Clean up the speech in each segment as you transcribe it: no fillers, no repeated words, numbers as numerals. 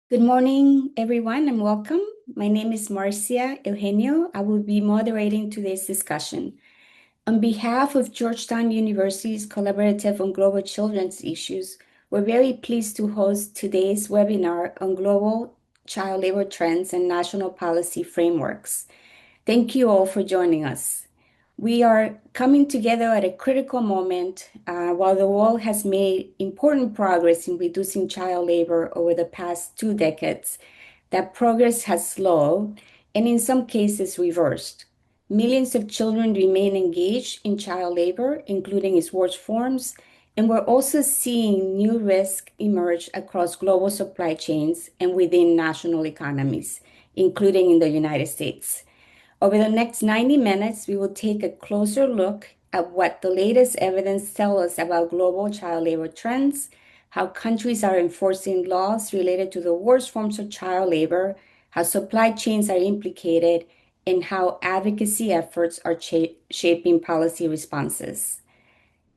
Good morning, everyone, and welcome. My name is Marcia Eugenio. I will be moderating today's discussion. On behalf of Georgetown University's Collaborative on Global Children's Issues, we're very pleased to host today's webinar on global child labor trends and national policy frameworks. Thank you all for joining us. We are coming together at a critical moment while the world has made important progress in reducing child labor over the past 2 decades. That progress has slowed and in some cases reversed. Millions of children remain engaged in child labor, including its worst forms, and we're also seeing new risks emerge across global supply chains and within national economies, including in the United States. Over the next 90 minutes, we will take a closer look at what the latest evidence tells us about global child labor trends, how countries are enforcing laws related to the worst forms of child labor, how supply chains are implicated, and how advocacy efforts are shaping policy responses.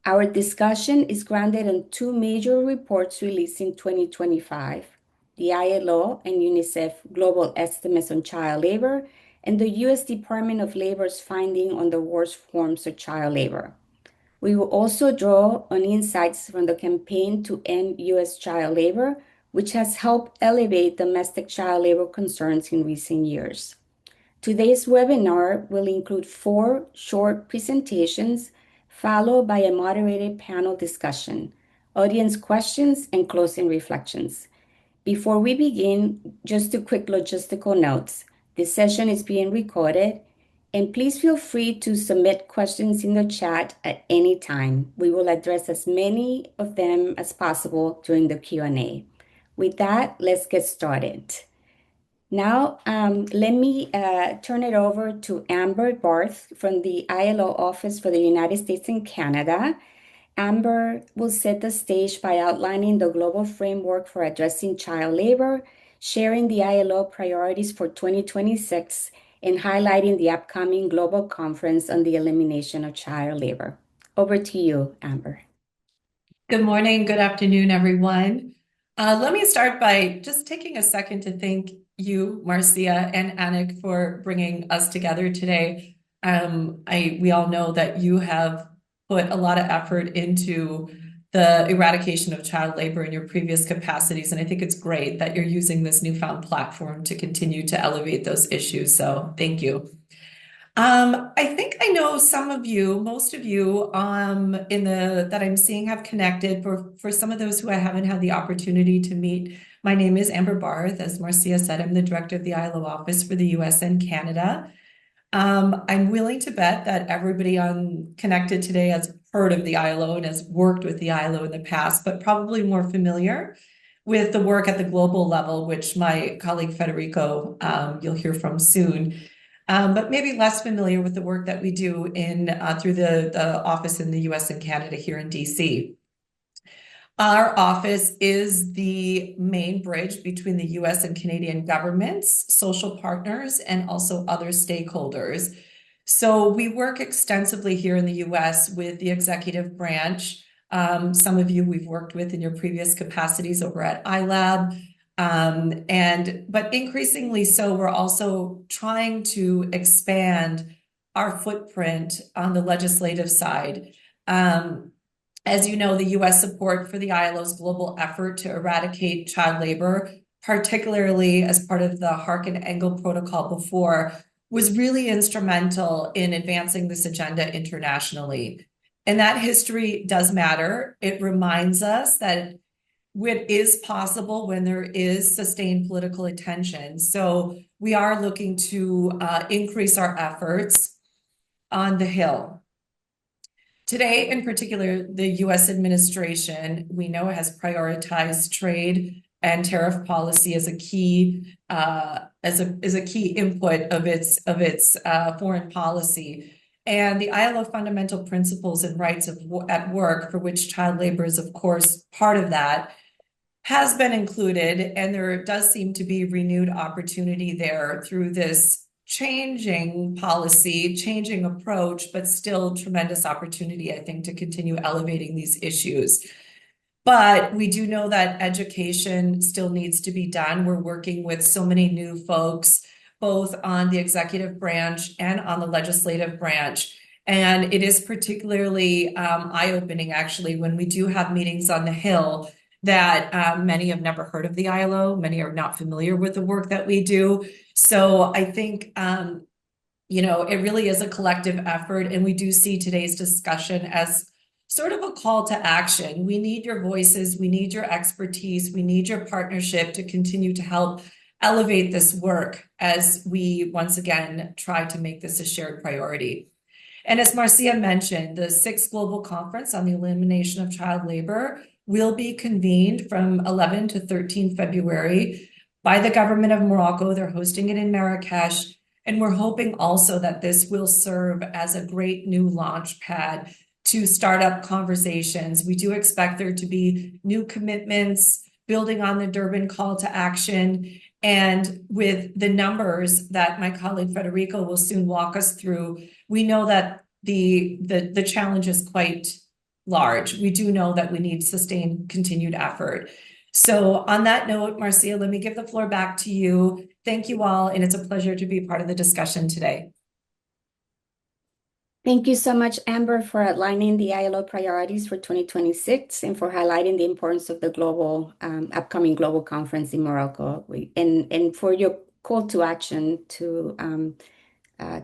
Our discussion is grounded in two major reports released in 2025, the ILO and UNICEF Global Estimates on Child Labor, and the U.S. Department of Labor's finding on the worst forms of child labor. We will also draw on insights from the Campaign to End U.S. Child Labor, which has helped elevate domestic child labor concerns in recent years. Today's webinar will include 4 short presentations, followed by a moderated panel discussion, audience questions, and closing reflections. Before we begin, just 2 quick logistical notes. This session is being recorded, and please feel free to submit questions in the chat at any time. We will address as many of them as possible during the Q&A. With that, let's get started. Now, let me turn it over to Amber Barth from the ILO Office for the United States and Canada. Amber will set the stage by outlining the global framework for addressing child labor, sharing the ILO priorities for 2026, and highlighting the upcoming global conference on the elimination of child labor. Over to you, Amber. Good morning, good afternoon, everyone. Let me start by just taking a second to thank you, Marcia and Anik, for bringing us together today. We all know that you have put a lot of effort into the eradication of child labor in your previous capacities, and I think it's great that you're using this newfound platform to continue to elevate those issues. So thank you. I think I know some of you, most of you, that I'm seeing have connected. For some of those who I haven't had the opportunity to meet, my name is Amber Barth. As Marcia said, I'm the director of the ILO office for the US and Canada. I'm willing to bet that everybody on connected today has heard of the ILO and has worked with the ILO in the past, but probably more familiar with the work at the global level, which my colleague Federico, you'll hear from soon. But maybe less familiar with the work that we do through the office in the US and Canada here in DC. Our office is the main bridge between the US and Canadian governments, social partners, and also other stakeholders. So we work extensively here in the US with the executive branch. Some of you we've worked with in your previous capacities over at ILAB. But increasingly so, we're also trying to expand our footprint on the legislative side. As you know, the US support for the ILO's global effort to eradicate child labor, particularly as part of the Hark and Engel protocol before, was really instrumental in advancing this agenda internationally. And that history does matter. It reminds us that what is possible when there is sustained political attention. So we are looking to increase our efforts on the Hill. Today, in particular, the US administration, we know, has prioritized trade and tariff policy as a key input of its foreign policy. And the ILO fundamental principles and rights at work, for which child labor is, of course, part of that, has been included, and there does seem to be renewed opportunity there through this changing policy, changing approach, but still tremendous opportunity, I think, to continue elevating these issues. But we do know that education still needs to be done. We're working with so many new folks, both on the executive branch and on the legislative branch. And it is particularly eye-opening, actually, when we do have meetings on the Hill that many have never heard of the ILO, many are not familiar with the work that we do. So I think it really is a collective effort, and we do see today's discussion as sort of a call to action. We need your voices, we need your expertise, we need your partnership to continue to help elevate this work as we once again try to make this a shared priority. And as Marcia mentioned, the sixth global conference on the elimination of child labor will be convened from 11 to 13 February by the government of Morocco. They're hosting it in Marrakesh. And we're hoping also that this will serve as a great new launch pad to start up conversations. We do expect there to be new commitments, building on the Durban call to action. And with the numbers that my colleague Federico will soon walk us through, we know that the challenge is quite large. We do know that we need sustained continued effort. So on that note, Marcia, let me give the floor back to you. Thank you all, and it's a pleasure to be part of the discussion today. Thank you so much, Amber, for outlining the ILO priorities for 2026 and for highlighting the importance of the upcoming global conference in Morocco, and for your call to action to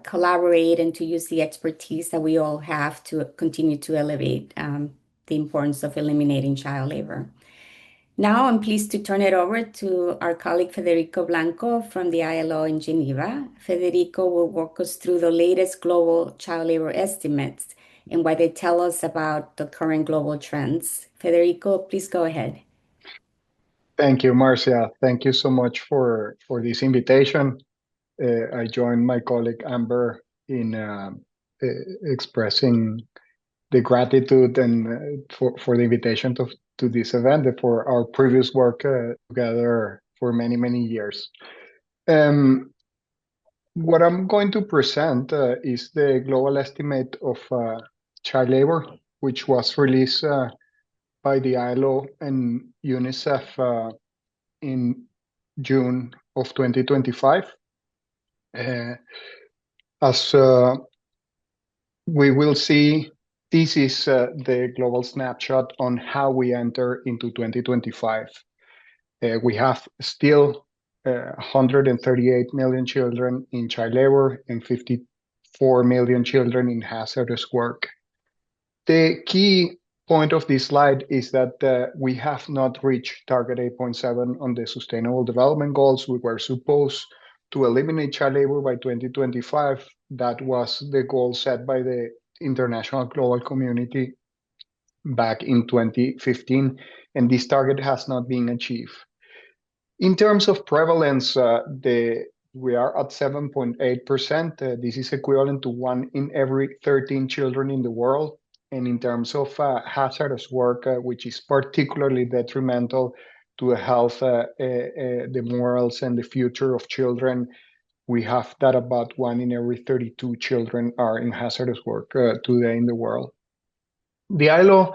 collaborate and to use the expertise that we all have to continue to elevate the importance of eliminating child labor. Now I'm pleased to turn it over to our colleague Federico Blanco from the ILO in Geneva. Federico will walk us through the latest global child labor estimates and what they tell us about the current global trends. Federico, please go ahead. Thank you, Marcia. Thank you so much for this invitation. I joined my colleague Amber in expressing the gratitude and for the invitation to this event and for our previous work together for many, many years. What I'm going to present is the global estimate of child labor, which was released by the ILO and UNICEF in June of 2025. As we will see, this is the global snapshot on how we enter into 2025. We have still 138 million children in child labor and 54 million children in hazardous work. The key point of this slide is that we have not reached target 8.7 on the Sustainable Development Goals. We were supposed to eliminate child labor by 2025. That was the goal set by the international global community back in 2015, and this target has not been achieved. In terms of prevalence, we are at 7.8%. This is equivalent to 1 in every 13 children in the world. And in terms of hazardous work, which is particularly detrimental to the health, the morals, and the future of children, we have that about 1 in every 32 children are in hazardous work today in the world. The ILO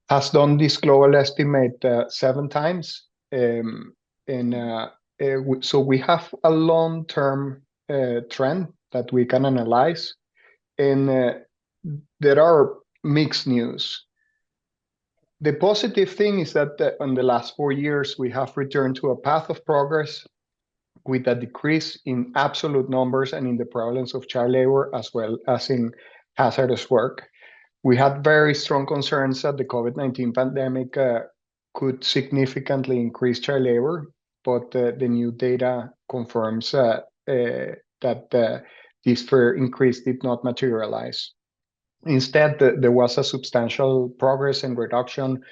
has done this global estimate 7 times. So we have a long-term trend that we can analyze. And there are mixed news. The positive thing is that in the last 4 years, we have returned to a path of progress with a decrease in absolute numbers and in the prevalence of child labor, as well as in hazardous work. We had very strong concerns that the COVID-19 pandemic could significantly increase child labor, but the new data confirms that this fear increase did not materialize. Instead, there was a substantial progress and reduction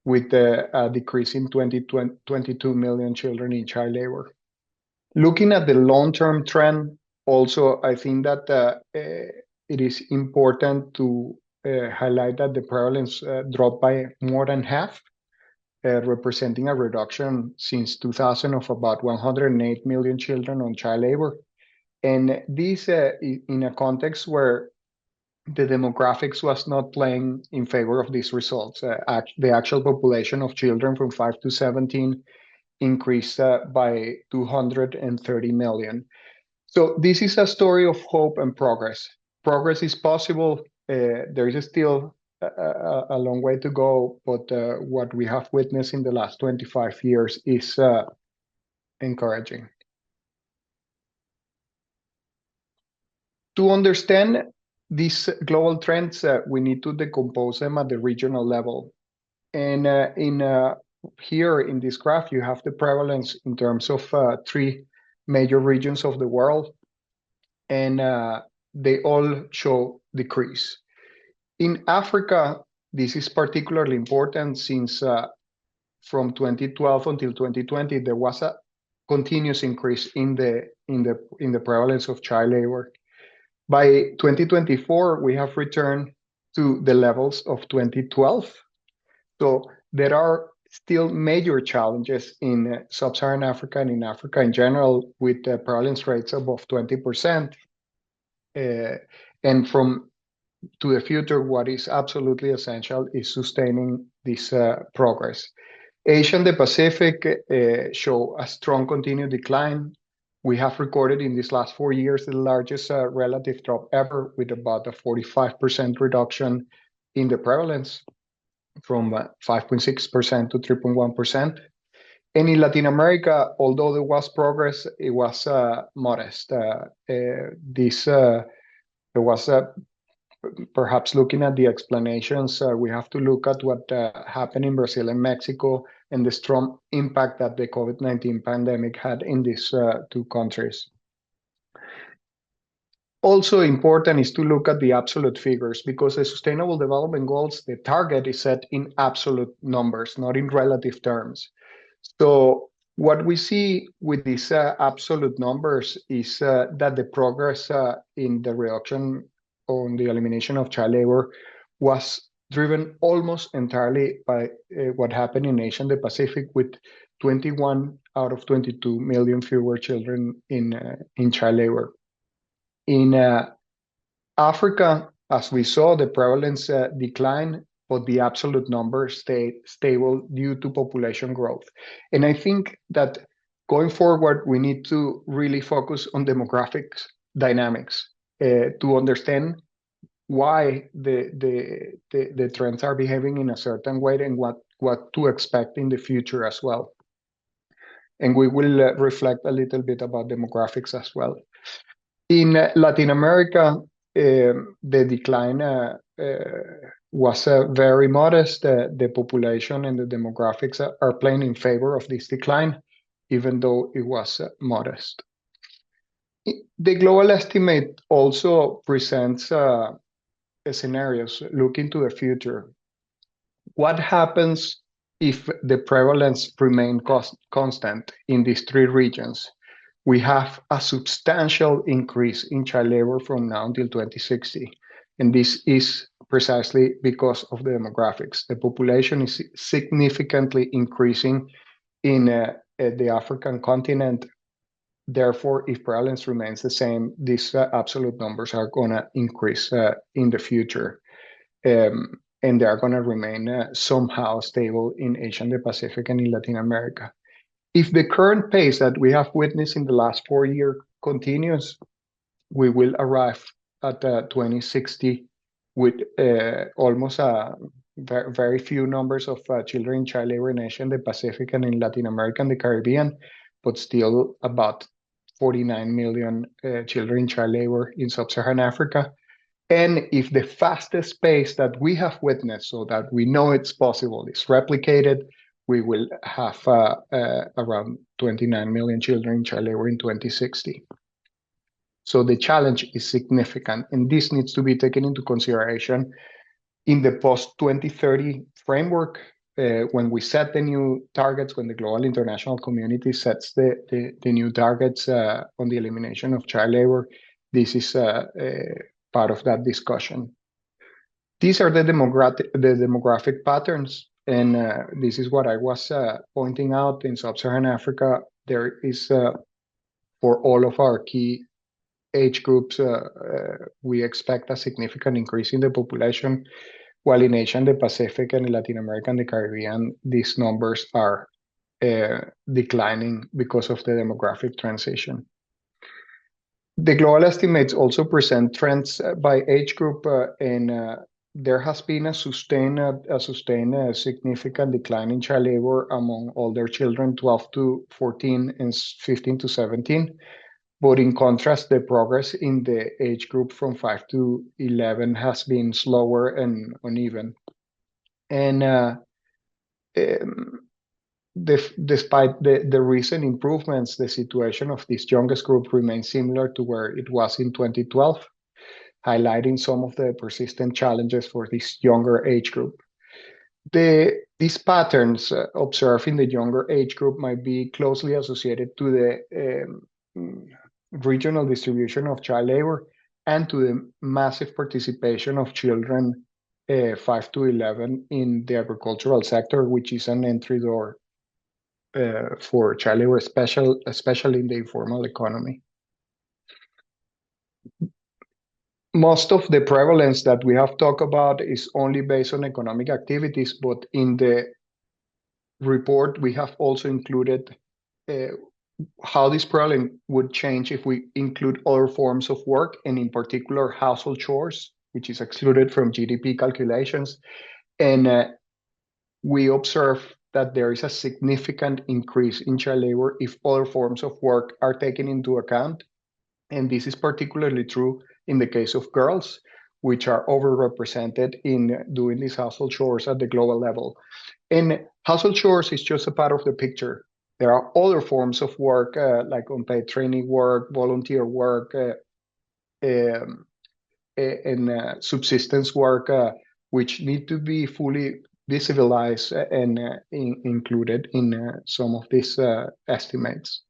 with a decrease in 22 million children in child labor. Looking at the long-term trend, also, I think that it is important to highlight that the prevalence dropped by more than half, representing a reduction since 2000 of about 108 million children on child labor. And this in a context where the demographics was not playing in favor of these results. The actual population of children from 5 to 17 increased by 230 million. So this is a story of hope and progress. Progress is possible. There is still a long way to go, but what we have witnessed in the last 25 years is encouraging. To understand these global trends, we need to decompose them at the regional level. And here in this graph, you have the prevalence in terms of three major regions of the world, and they all show decrease. In Africa, this is particularly important since from 2012 until 2020, there was a continuous increase in the prevalence of child labor. By 2024, we have returned to the levels of 2012. So there are still major challenges in sub-Saharan Africa and in Africa in general, with prevalence rates above 20%. And to the future, what is absolutely essential is sustaining this progress. Asia and the Pacific show a strong continued decline. We have recorded in these last 4 years the largest relative drop ever, with about a 45% reduction in the prevalence from 5.6% to 3.1%. And in Latin America, although there was progress, it was modest. There was perhaps looking at the explanations, we have to look at what happened in Brazil and Mexico and the strong impact that the COVID-19 pandemic had in these two countries. Also important is to look at the absolute figures, because the Sustainable Development Goals, the target is set in absolute numbers, not in relative terms. So what we see with these absolute numbers is that the progress in the reduction on the elimination of child labor was driven almost entirely by what happened in Asia and the Pacific, with 21 out of 22 million fewer children in child labor. In Africa, as we saw, the prevalence declined, but the absolute number stayed stable due to population growth. And I think that going forward, we need to really focus on demographics dynamics to understand why the trends are behaving in a certain way, and what to expect in the future as well. And we will reflect a little bit about demographics as well. In Latin America, the decline was very modest. The population and the demographics are playing in favor of this decline, even though it was modest. The global estimate also presents scenarios looking to the future. What happens if the prevalence remains constant in these three regions? We have a substantial increase in child labor from now until 2060. And this is precisely because of the demographics. The population is significantly increasing in the African continent. Therefore, if prevalence remains the same, these absolute numbers are going to increase in the future. And they are going to remain somehow stable in Asia and the Pacific and in Latin America. If the current pace that we have witnessed in the last 4 years continues, we will arrive at 2060 with almost very few numbers of children in child labor in Asia and the Pacific and in Latin America and the Caribbean, but still about 49 million children in child labor in sub-Saharan Africa. And if the fastest pace that we have witnessed, so that we know it's possible, is replicated, we will have around 29 million children in child labor in 2060. So the challenge is significant, and this needs to be taken into consideration in the post-2030 framework. When we set the new targets, when the global international community sets the new targets on the elimination of child labor, this is part of that discussion. These are the demographic patterns, and this is what I was pointing out. In sub-Saharan Africa, there is, for all of our key age groups, we expect a significant increase in the population, while in Asia and the Pacific and Latin America and the Caribbean, these numbers are declining because of the demographic transition. The global estimates also present trends by age group, and there has been a sustained significant decline in child labor among older children, 12 to 14 and 15 to 17. But in contrast, the progress in the age group from 5 to 11 has been slower and uneven. And despite the recent improvements, the situation of this youngest group remains similar to where it was in 2012, highlighting some of the persistent challenges for this younger age group. These patterns observed in the younger age group might be closely associated to the regional distribution of child labor and to the massive participation of children 5 to 11 in the agricultural sector, which is an entry door for child labor, especially in the informal economy. Most of the prevalence that we have talked about is only based on economic activities, but in the report, we have also included how this problem would change if we include other forms of work, and in particular, household chores, which is excluded from GDP calculations. And we observe that there is a significant increase in child labor if other forms of work are taken into account. And this is particularly true in the case of girls, which are overrepresented in doing these household chores at the global level. And household chores is just a part of the picture. There are other forms of work, like unpaid training work, volunteer work, and subsistence work, which need to be fully visibilized and included in some of these estimates.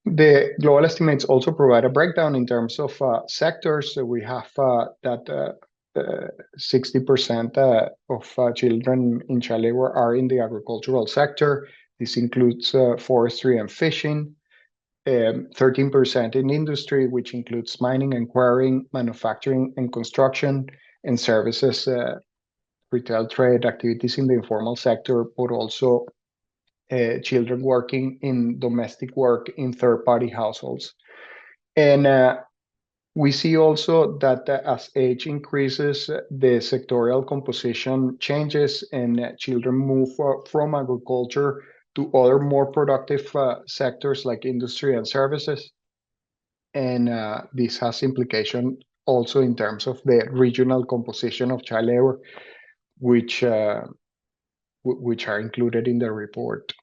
The global estimates also provide a breakdown in terms of sectors. So we have that 60% of children in child labor are in the agricultural sector. This includes forestry and fishing, 13% in industry, which includes mining and quarrying, manufacturing and construction, and services, retail trade, activities in the informal sector, but also children working in domestic work in third-party households. And we see also that as age increases, the sectorial composition changes and children move from agriculture to other more productive sectors like industry and services. And this has implication also in terms of the regional composition of child labor, which are included in the report.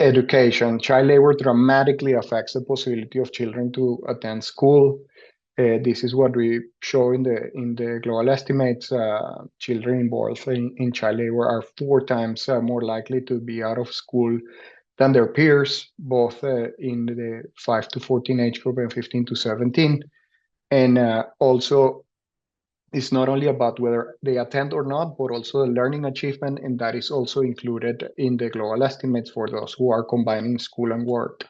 Education. Child labor dramatically affects the possibility of children to attend school. This is what we show in the global estimates. Children involved in child labor are 4 times more likely to be out of school than their peers, both in the 5 to 14 age group and 15 to 17. And also, it's not only about whether they attend or not, but also the learning achievement, and that is also included in the global estimates for those who are combining school and work.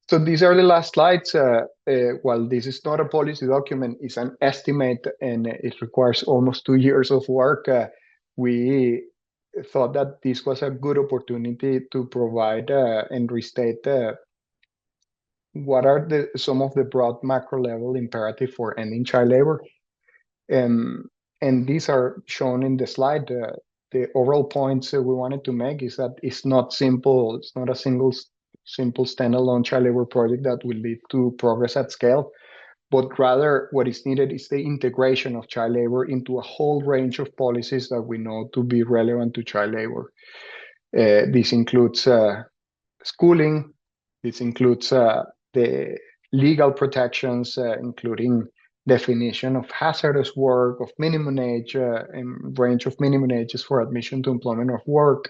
So these are the last slides. While this is not a policy document, it's an estimate, and it requires almost 2 years of work. We thought that this was a good opportunity to provide and restate what are some of the broad macro level imperative for ending child labor. And these are shown in the slide. The overall points we wanted to make is that it's not simple. It's not a simple standalone child labor project that will lead to progress at scale, but rather what is needed is the integration of child labor into a whole range of policies that we know to be relevant to child labor. This includes schooling. This includes the legal protections, including definition of hazardous work, of minimum age, and range of minimum ages for admission to employment of work.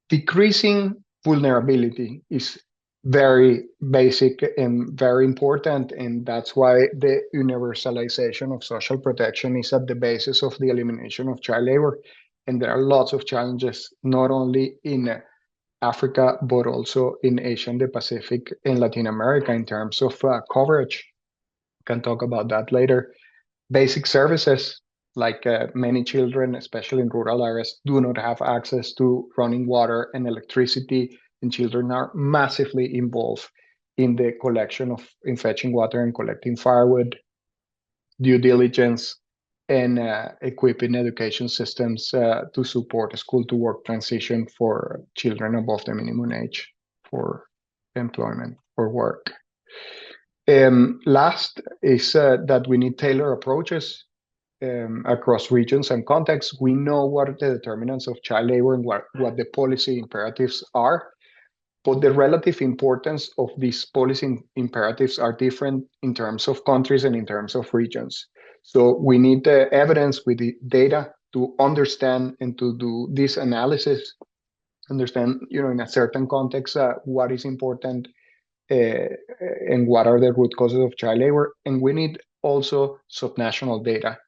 Decreasing vulnerability is very basic and very important, and that's why the universalization of social protection is at the basis of the elimination of child labor. And there are lots of challenges, not only in Africa, but also in Asia and the Pacific and Latin America in terms of coverage. Can talk about that later. Basic services, like many children, especially in rural areas, do not have access to running water and electricity, and children are massively involved in the collection of in fetching water and collecting firewood, due diligence, and equipping education systems to support a school to work transition for children above the minimum age for employment or work. Last is that we need tailored approaches across regions and contexts. We know what the determinants of child labor and what the policy imperatives are, but the relative importance of these policy imperatives are different in terms of countries and in terms of regions. So we need the evidence with the data to understand and to do this analysis, understand, in a certain context, what is important and what are the root causes of child labor. And we need also subnational data.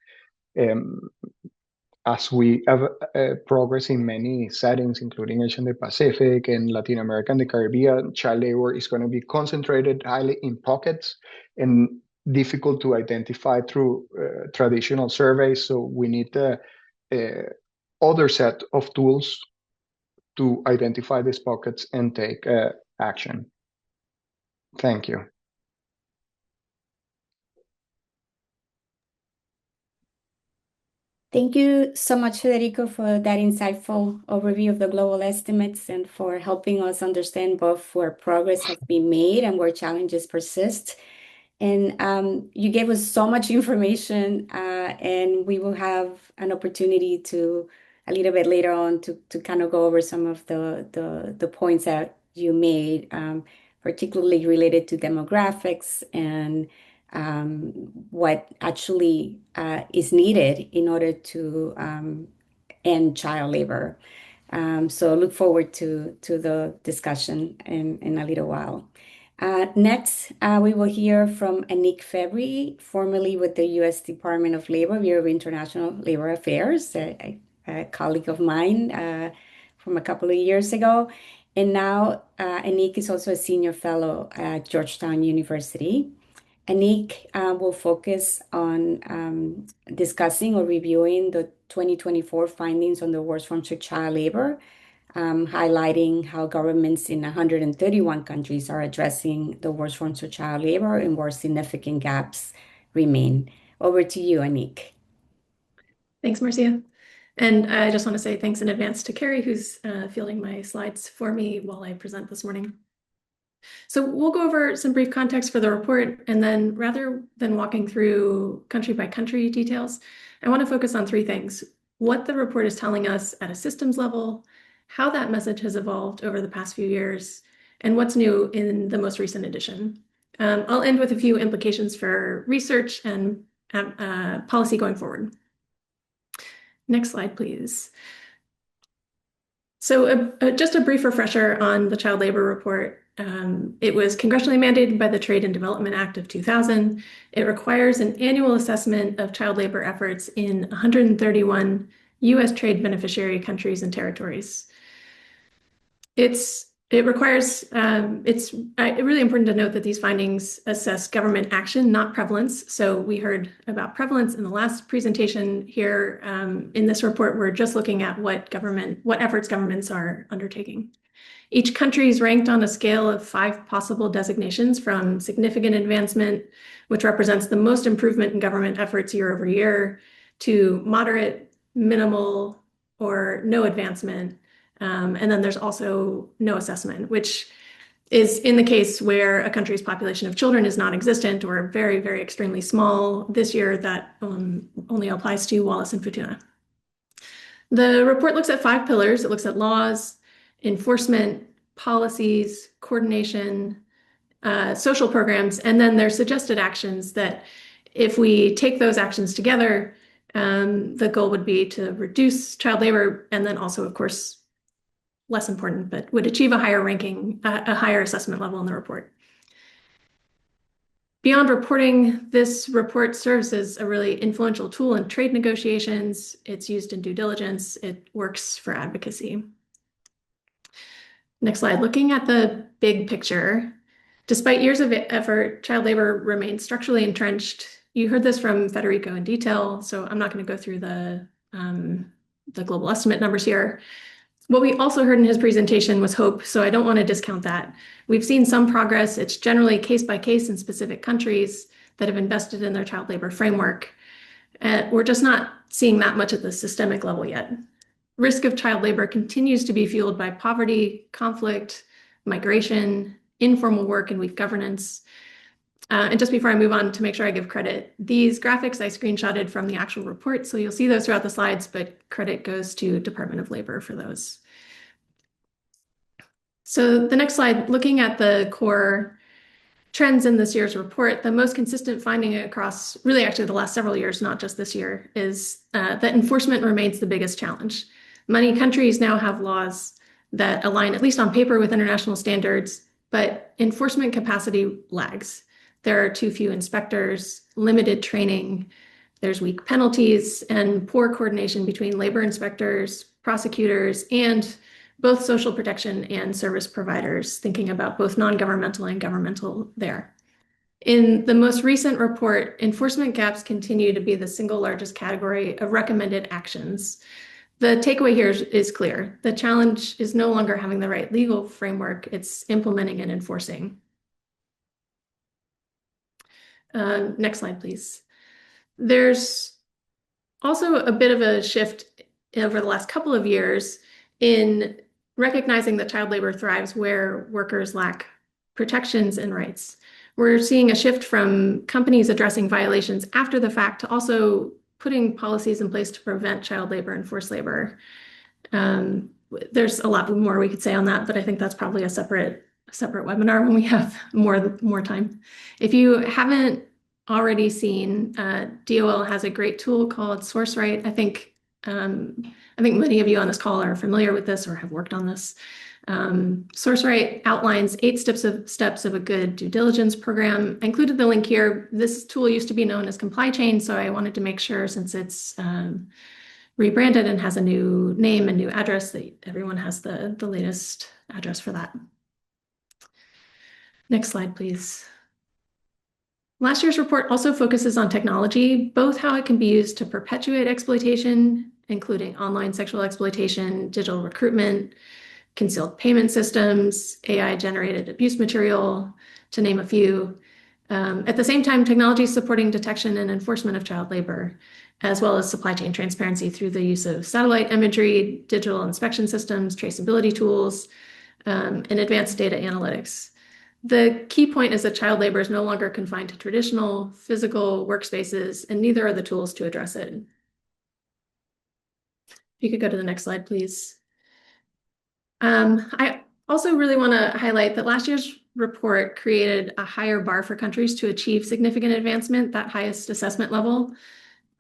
As we have progress in many settings, including Asia and the Pacific and Latin America and the Caribbean, child labor is going to be concentrated highly in pockets and difficult to identify through traditional surveys. So we need other set of tools to identify these pockets and take action. Thank you. Thank you so much, Federico, for that insightful overview of the global estimates and for helping us understand both where progress has been made and where challenges persist. And you gave us so much information, and we will have an opportunity to, a little bit later on, to kind of go over some of the points that you made, particularly related to demographics and what actually is needed in order to end child labor. So look forward to the discussion in a little while. Next, we will hear from Anik Febri, formerly with the U.S. Department of Labor, Bureau of International Labor Affairs, a colleague of mine from a couple of years ago. And now Anik is also a senior fellow at Georgetown University. Anik will focus on discussing or reviewing the 2024 findings on the worst forms of child labor, highlighting how governments in 131 countries are addressing the worst forms of child labor and where significant gaps remain. Over to you, Anik. Thanks, Marcia. And I just want to say thanks in advance to Carrie, who's fielding my slides for me while I present this morning. So we'll go over some brief context for the report, and then rather than walking through country by country details, I want to focus on three things: what the report is telling us at a systems level, how that message has evolved over the past few years, and what's new in the most recent edition. I'll end with a few implications for research and policy going forward. Next slide, please. So just a brief refresher on the child labor report. It was congressionally mandated by the Trade and Development Act of 2000. It requires an annual assessment of child labor efforts in 131 U.S. trade beneficiary countries and territories. It's really important to note that these findings assess government action, not prevalence. So we heard about prevalence in the last presentation here. In this report, we're just looking at what efforts governments are undertaking. Each country is ranked on a scale of 5 possible designations, from significant advancement, which represents the most improvement in government efforts year over year, to moderate, minimal, or no advancement. And then there's also no assessment, which is in the case where a country's population of children is non-existent or very, very extremely small. This year, that only applies to Wallis and Futuna. The report looks at 5 pillars. It looks at laws, enforcement, policies, coordination, social programs, and then there's suggested actions that if we take those actions together, the goal would be to reduce child labor, and then also, of course, less important, but would achieve a higher ranking, a higher assessment level in the report. Beyond reporting, this report serves as a really influential tool in trade negotiations. It's used in due diligence. It works for advocacy. Next slide. Looking at the big picture, despite years of effort, child labor remains structurally entrenched. You heard this from Federico in detail, so I'm not going to go through the global estimate numbers here. What we also heard in his presentation was hope, so I don't want to discount that. We've seen some progress. It's generally case by case in specific countries that have invested in their child labor framework. We're just not seeing that much at the systemic level yet. Risk of child labor continues to be fueled by poverty, conflict, migration, informal work, and weak governance. And just before I move on, to make sure I give credit, these graphics I screenshotted from the actual report, so you'll see those throughout the slides, but credit goes to Department of Labor for those. So the next slide, looking at the core trends in this year's report, the most consistent finding across really actually the last several years, not just this year, is that enforcement remains the biggest challenge. Many countries now have laws that align, at least on paper, with international standards, but enforcement capacity lags. There are too few inspectors, limited training, there's weak penalties, and poor coordination between labor inspectors, prosecutors, and both social protection and service providers, thinking about both non-governmental and governmental there. In the most recent report, enforcement gaps continue to be the single largest category of recommended actions. The takeaway here is clear. The challenge is no longer having the right legal framework, it's implementing and enforcing. Next slide, please. There's also a bit of a shift over the last couple of years in recognizing that child labor thrives where workers lack protections and rights. We're seeing a shift from companies addressing violations after the fact to also putting policies in place to prevent child labor and forced labor. There's a lot more we could say on that, but I think that's probably a separate webinar when we have more time. If you haven't already seen, DOL has a great tool called SourceRight. I think many of you on this call are familiar with this or have worked on this. SourceRight outlines 8 steps of a good due diligence program. I included the link here. This tool used to be known as ComplyChain, so I wanted to make sure, since it's rebranded and has a new name and new address, that everyone has the latest address for that. Next slide, please. Last year's report also focuses on technology, both how it can be used to perpetuate exploitation, including online sexual exploitation, digital recruitment, concealed payment systems, AI-generated abuse material, to name a few. At the same time, technology is supporting detection and enforcement of child labor, as well as supply chain transparency through the use of satellite imagery, digital inspection systems, traceability tools, and advanced data analytics. The key point is that child labor is no longer confined to traditional physical workspaces, and neither are the tools to address it. If you could go to the next slide, please. I also really want to highlight that last year's report created a higher bar for countries to achieve significant advancement, that highest assessment level.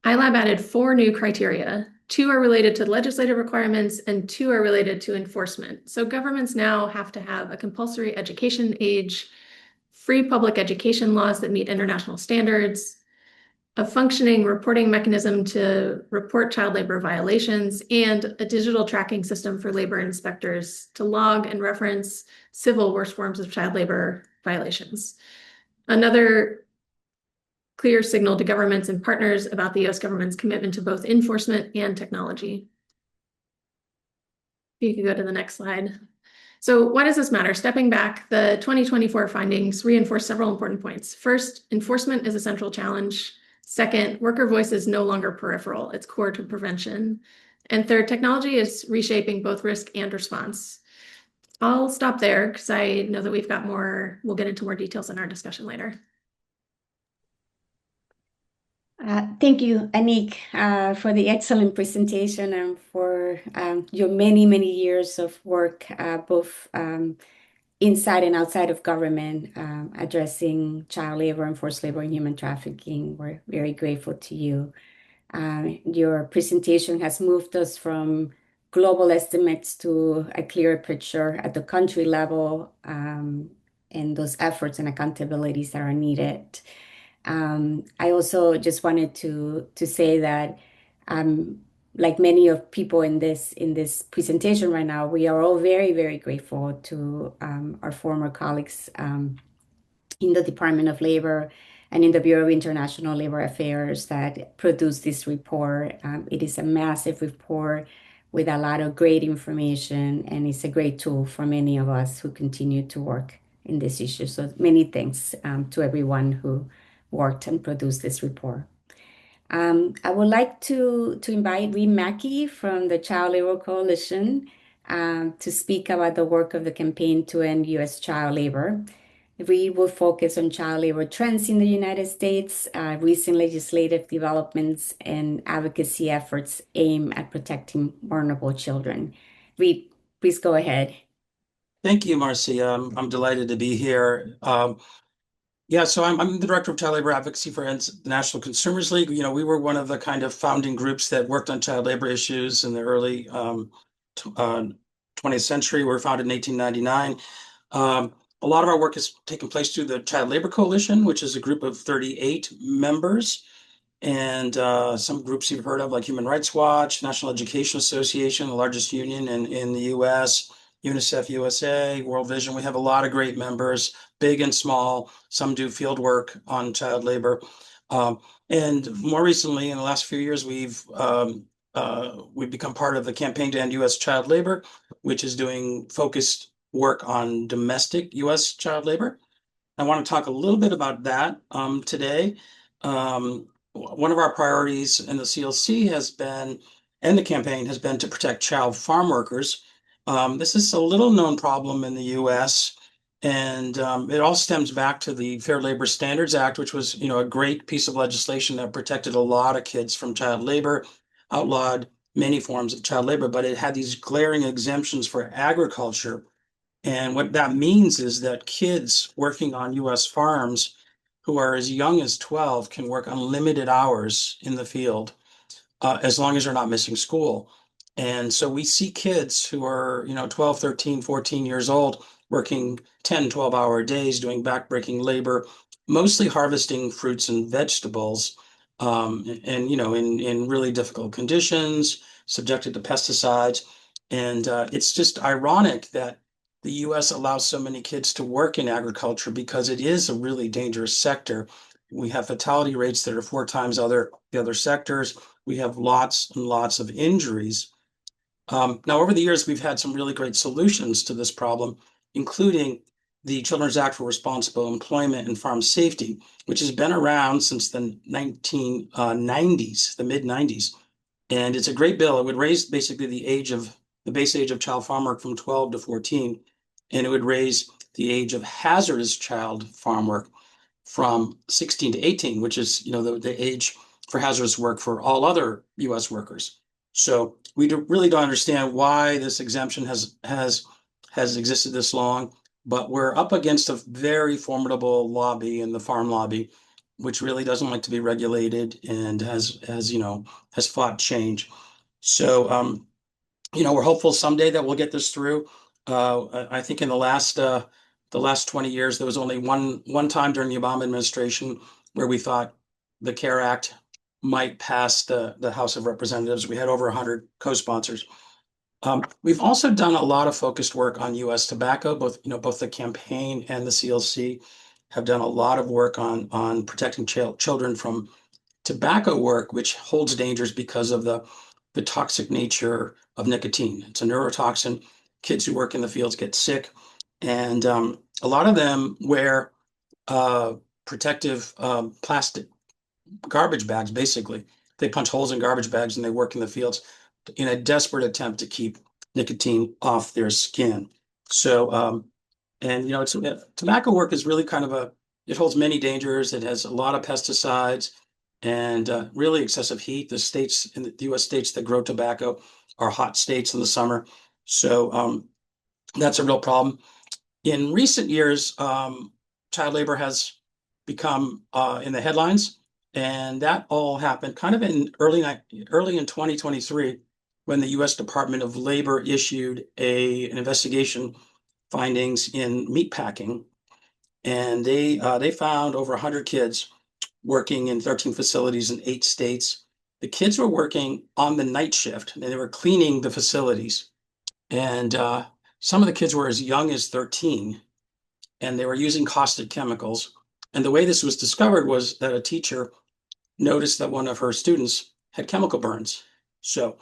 iLab added 4 new criteria. 2 are related to legislative requirements and 2 are related to enforcement. So governments now have to have a compulsory education age, free public education laws that meet international standards, a functioning reporting mechanism to report child labor violations, and a digital tracking system for labor inspectors to log and reference civil worst forms of child labor violations. Another clear signal to governments and partners about the US government's commitment to both enforcement and technology. You can go to the next slide. So why does this matter? Stepping back, the 2024 findings reinforce several important points. First, enforcement is a central challenge. Second, worker voice is no longer peripheral, it's core to prevention. And third, technology is reshaping both risk and response. I'll stop there because I know that we've got more, we'll get into more details in our discussion later. Thank you, Anik, for the excellent presentation and for your many, many years of work, both inside and outside of government, addressing child labor and forced labor and human trafficking. We're very grateful to you. Your presentation has moved us from global estimates to a clearer picture at the country level, and those efforts and accountabilities that are needed. I also just wanted to say that I'm like many of people in this presentation right now, we are all very, very grateful to our former colleagues in the Department of Labor and in the Bureau of International Labor Affairs that produced this report. It is a massive report with a lot of great information, and it's a great tool for many of us who continue to work in this issue. So many thanks to everyone who worked and produced this report. I would like to invite Reem Mackey from the Child Labor Coalition to speak about the work of the campaign to end U.S. child labor. We will focus on child labor trends in the United States, recent legislative developments, and advocacy efforts aimed at protecting vulnerable children. Reem, please go ahead. Thank you, Marcia. I'm delighted to be here. Yeah, so I'm the director of child labor advocacy for the National Consumers League. You know, we were one of the kind of founding groups that worked on child labor issues in the early 20th century. We were founded in 1899. A lot of our work has taken place through the Child Labor Coalition, which is a group of 38 members. And some groups you've heard of, like Human Rights Watch, National Education Association, the largest union in the US, UNICEF USA, World Vision. We have a lot of great members, big and small. Some do field work on child labor. And more recently, in the last few years, we've become part of the Campaign to End U.S. Child Labor, which is doing focused work on domestic U.S. child labor. I want to talk a little bit about that today. One of our priorities in the CLC has been, and the campaign has been, to protect child farm workers. This is a little known problem in the US, and it all stems back to the Fair Labor Standards Act, which was, you know, a great piece of legislation that protected a lot of kids from child labor, outlawed many forms of child labor, but it had these glaring exemptions for agriculture. And what that means is that kids working on US farms who are as young as 12 can work unlimited hours in the field as long as they're not missing school. And so we see kids who are, you know, 12, 13, 14 years old working 10, 12-hour days doing backbreaking labor, mostly harvesting fruits and vegetables, and you know, in really difficult conditions, subjected to pesticides. And it's just ironic that the US allows so many kids to work in agriculture because it is a really dangerous sector. We have fatality rates that are 4 times the other sectors. We have lots and lots of injuries. Now, over the years, we've had some really great solutions to this problem, including the Children's Act for Responsible Employment and Farm Safety, which has been around since the 1990s, the mid-90s. And it's a great bill. It would raise basically the base age of child farm work from 12 to 14, and it would raise the age of hazardous child farm work from 16 to 18, which is, you know, the age for hazardous work for all other U.S. workers. So we really don't understand why this exemption has existed this long, but we're up against a very formidable lobby in the farm lobby, which really doesn't like to be regulated and has fought change. So you know, we're hopeful someday that we'll get this through. I think in the last 20 years, there was only one time during the Obama administration where we thought the CARE Act might pass the House of Representatives. We had over 100 co-sponsors. We've also done a lot of focused work on U.S. tobacco. Both the campaign and the CLC have done a lot of work on protecting children from tobacco work, which holds dangers because of the toxic nature of nicotine. It's a neurotoxin. Kids who work in the fields get sick, and a lot of them wear protective plastic garbage bags. Basically, they punch holes in garbage bags and they work in the fields in a desperate attempt to keep nicotine off their skin. So, and you know, tobacco work is really it holds many dangers. It has a lot of pesticides and really excessive heat. The U.S. states that grow tobacco are hot states in the summer. So that's a real problem. In recent years, child labor has become in the headlines, and that all happened kind of in early in 2023 when the U.S. Department of Labor issued an investigation findings in meatpacking, and they found over 100 kids working in 13 facilities in 8 states. the kids were working on the night shift and they were cleaning the facilities. And some of the kids were as young as 13 and they were using caustic chemicals. And the way this was discovered was that a teacher noticed that one of her students had chemical burns. So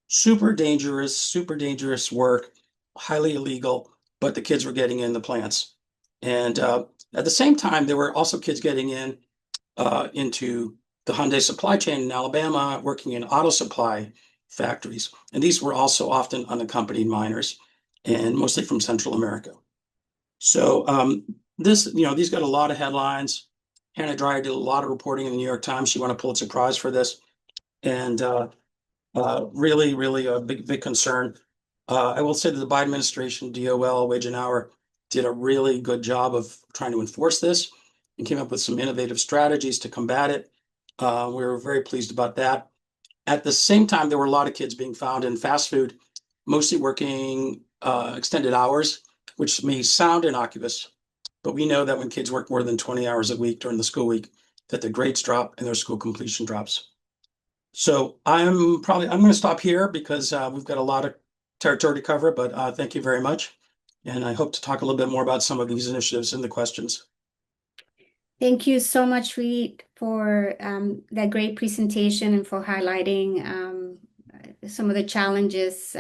super dangerous work, highly illegal, but the kids were getting in the plants. And at the same time, there were also kids getting into the Hyundai supply chain in Alabama, working in auto supply factories. And these were also often unaccompanied minors and mostly from Central America. So these got a lot of headlines. Hannah Dreier did a lot of reporting in the New York Times. She won a Pulitzer Prize for this. And really a big concern. I will say that the Biden administration, DOL, Wage and Hour, did a really good job of trying to enforce this and came up with some innovative strategies to combat it. We were very pleased about that. At the same time, there were a lot of kids being found in fast food, mostly working extended hours, which may sound innocuous, but we know that when kids work more than 20 hours a week during the school week, that their grades drop and their school completion drops. So I'm going to stop here because we've got a lot of territory to cover, but thank you very much. And I hope to talk a little bit more about some of these initiatives in the questions. Thank you so much, Reed, for that great presentation and for highlighting some of the challenges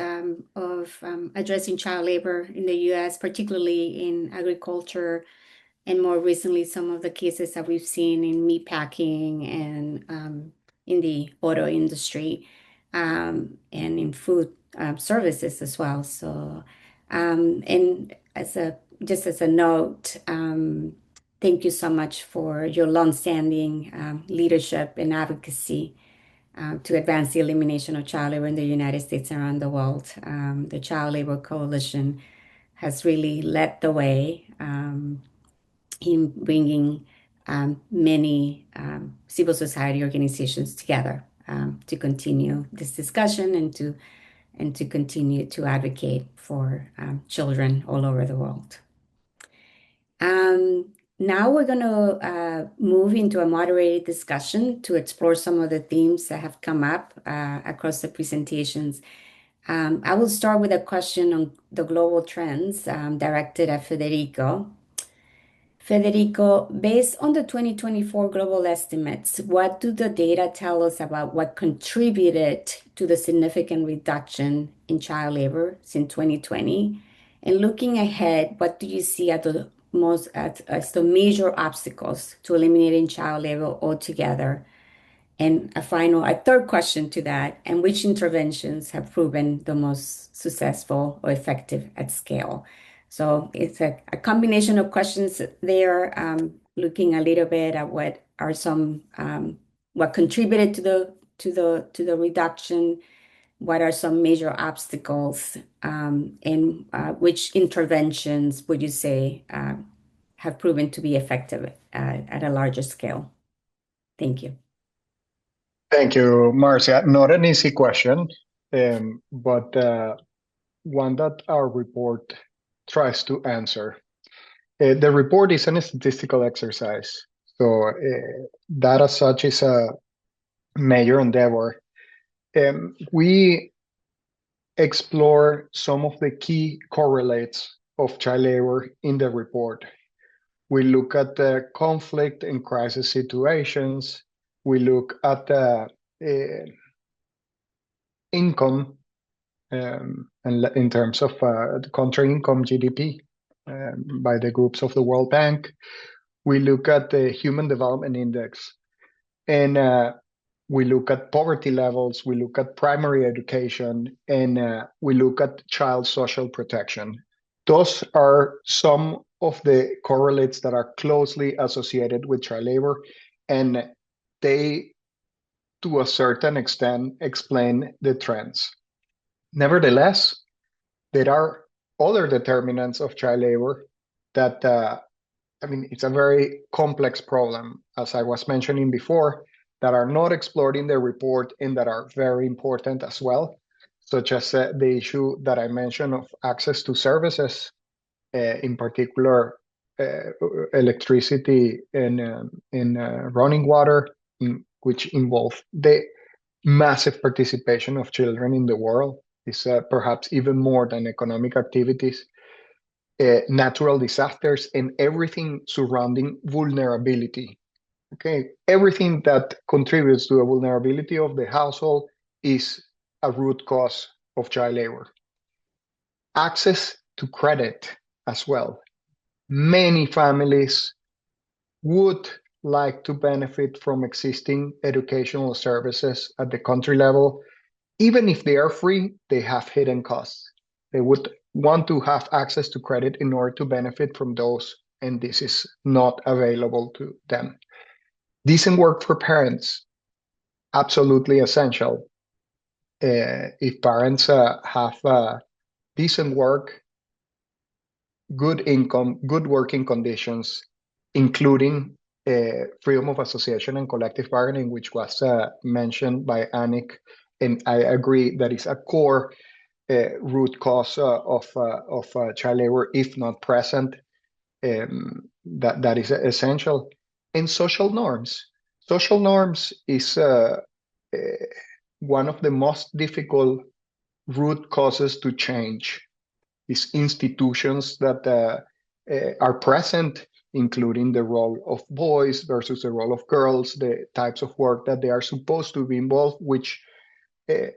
of addressing child labor in the U.S., particularly in agriculture, and more recently, some of the cases that we've seen in meat packing and in the auto industry and in food services as well. So, and just as a note, thank you so much for your longstanding leadership and advocacy to advance the elimination of child labor in the United States and around the world. The Child Labor Coalition has really led the way in bringing many civil society organizations together to continue this discussion and to continue to advocate for children all over the world. Now we're going to move into a moderated discussion to explore some of the themes that have come up across the presentations. I will start with a question on the global trends directed at Federico. Federico, based on the 2024 global estimates, what do the data tell us about what contributed to the significant reduction in child labor since 2020? And looking ahead, what do you see as the major obstacles to eliminating child labor altogether? And a third question to that, and which interventions have proven the most successful or effective at scale? So it's a combination of questions there, looking a little bit at what contributed to the reduction, what are some major obstacles, and which interventions would you say have proven to be effective at a larger scale? Thank you. Thank you, Marcia. Not an easy question, but one that our report tries to answer. The report is a statistical exercise, so that as such is a major endeavor. We explore some of the key correlates of child labor in the report. We look at the conflict and crisis situations. We look at the income and in terms of the country income, GDP, by the groups of the World Bank. We look at the Human Development Index, and we look at poverty levels, we look at primary education, and we look at child social protection. Those are some of the correlates that are closely associated with child labor, and they, to a certain extent, explain the trends. Nevertheless, there are other determinants of child labor that, it's a very complex problem, as I was mentioning before, that are not explored in the report and that are very important as well, such as the issue that I mentioned of access to services, in particular, electricity and running water, which involve the massive participation of children in the world. Is perhaps even more than economic activities, natural disasters, and everything surrounding vulnerability. Okay, everything that contributes to the vulnerability of the household is a root cause of child labor. Access to credit as well. Many families would like to benefit from existing educational services at the country level. Even if they are free, they have hidden costs. They would want to have access to credit in order to benefit from those, and this is not available to them. Decent work for parents, absolutely essential. If parents have decent work, good income, good working conditions, including freedom of association and collective bargaining, which was mentioned by Anik, and I agree that is a core root cause of child labor, if not present. That is essential. And social norms. Social norms is one of the most difficult root causes to change. These institutions that are present, including the role of boys versus the role of girls, the types of work that they are supposed to be involved, which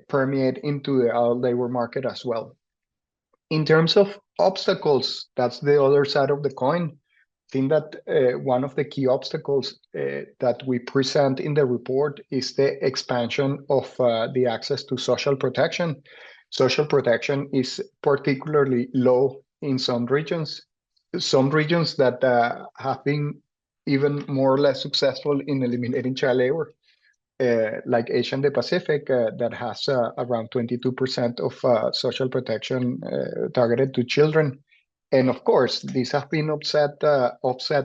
permeate into the labor market as well. In terms of obstacles, that's the other side of the coin. I think that one of the key obstacles that we present in the report is the expansion of the access to social protection. Social protection is particularly low in some regions that have been even more or less successful in eliminating child labor, like Asia and the Pacific, that has around 22% of social protection targeted to children. And of course, these have been offset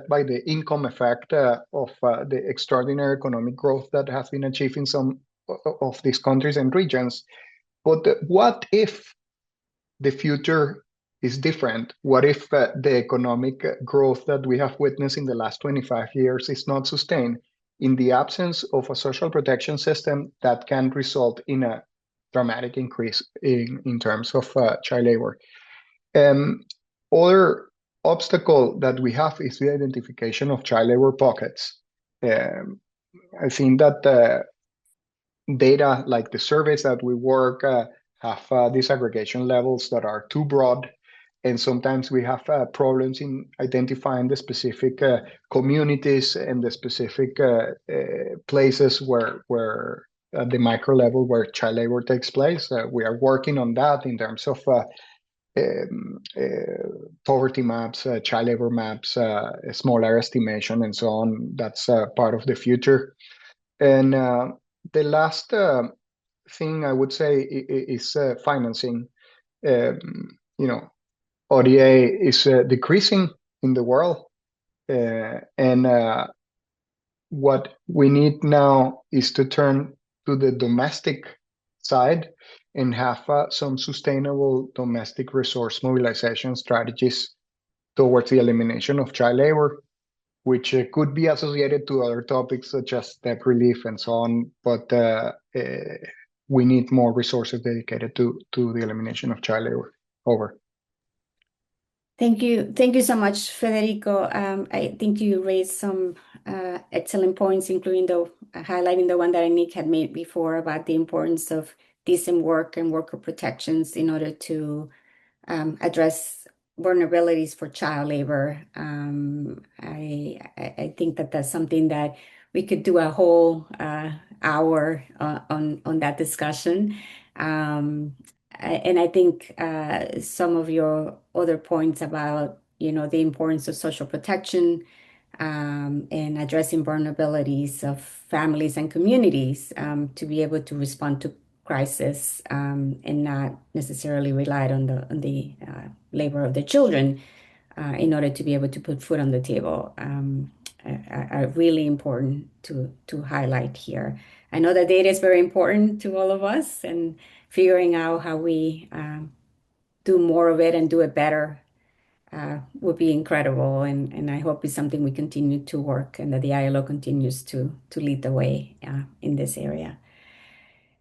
by the income effect of the extraordinary economic growth that has been achieved in some of these countries and regions. But what if the future is different? What if the economic growth that we have witnessed in the last 25 years is not sustained? In the absence of a social protection system, that can result in a dramatic increase in terms of child labor. Other obstacle that we have is the identification of child labor pockets. I think that data like the surveys that we work have disaggregation levels that are too broad, and sometimes we have problems in identifying the specific communities and the specific places where at the micro level where child labor takes place. We are working on that in terms of poverty maps, child labor maps, small area estimation, and so on. That's part of the future. And the last thing I would say is financing. ODA is decreasing in the world, and what we need now is to turn to the domestic side and have some sustainable domestic resource mobilization strategies towards the elimination of child labor, which could be associated to other topics such as debt relief and so on, but we need more resources dedicated to the elimination of child labor. Over. Thank you. Thank you so much, Federico. I think you raised some excellent points, including highlighting the one that Anik had made before about the importance of decent work and worker protections in order to address vulnerabilities for child labor. I think that that's something that we could do a whole hour on that discussion. And I think some of your other points about, the importance of social protection and addressing vulnerabilities of families and communities to be able to respond to crisis and not necessarily rely on the labor of the children in order to be able to put food on the table are really important to highlight here. I know that data is very important to all of us, and figuring out how we do more of it and do it better would be incredible. And I hope it's something we continue to work and that the ILO continues to lead the way in this area.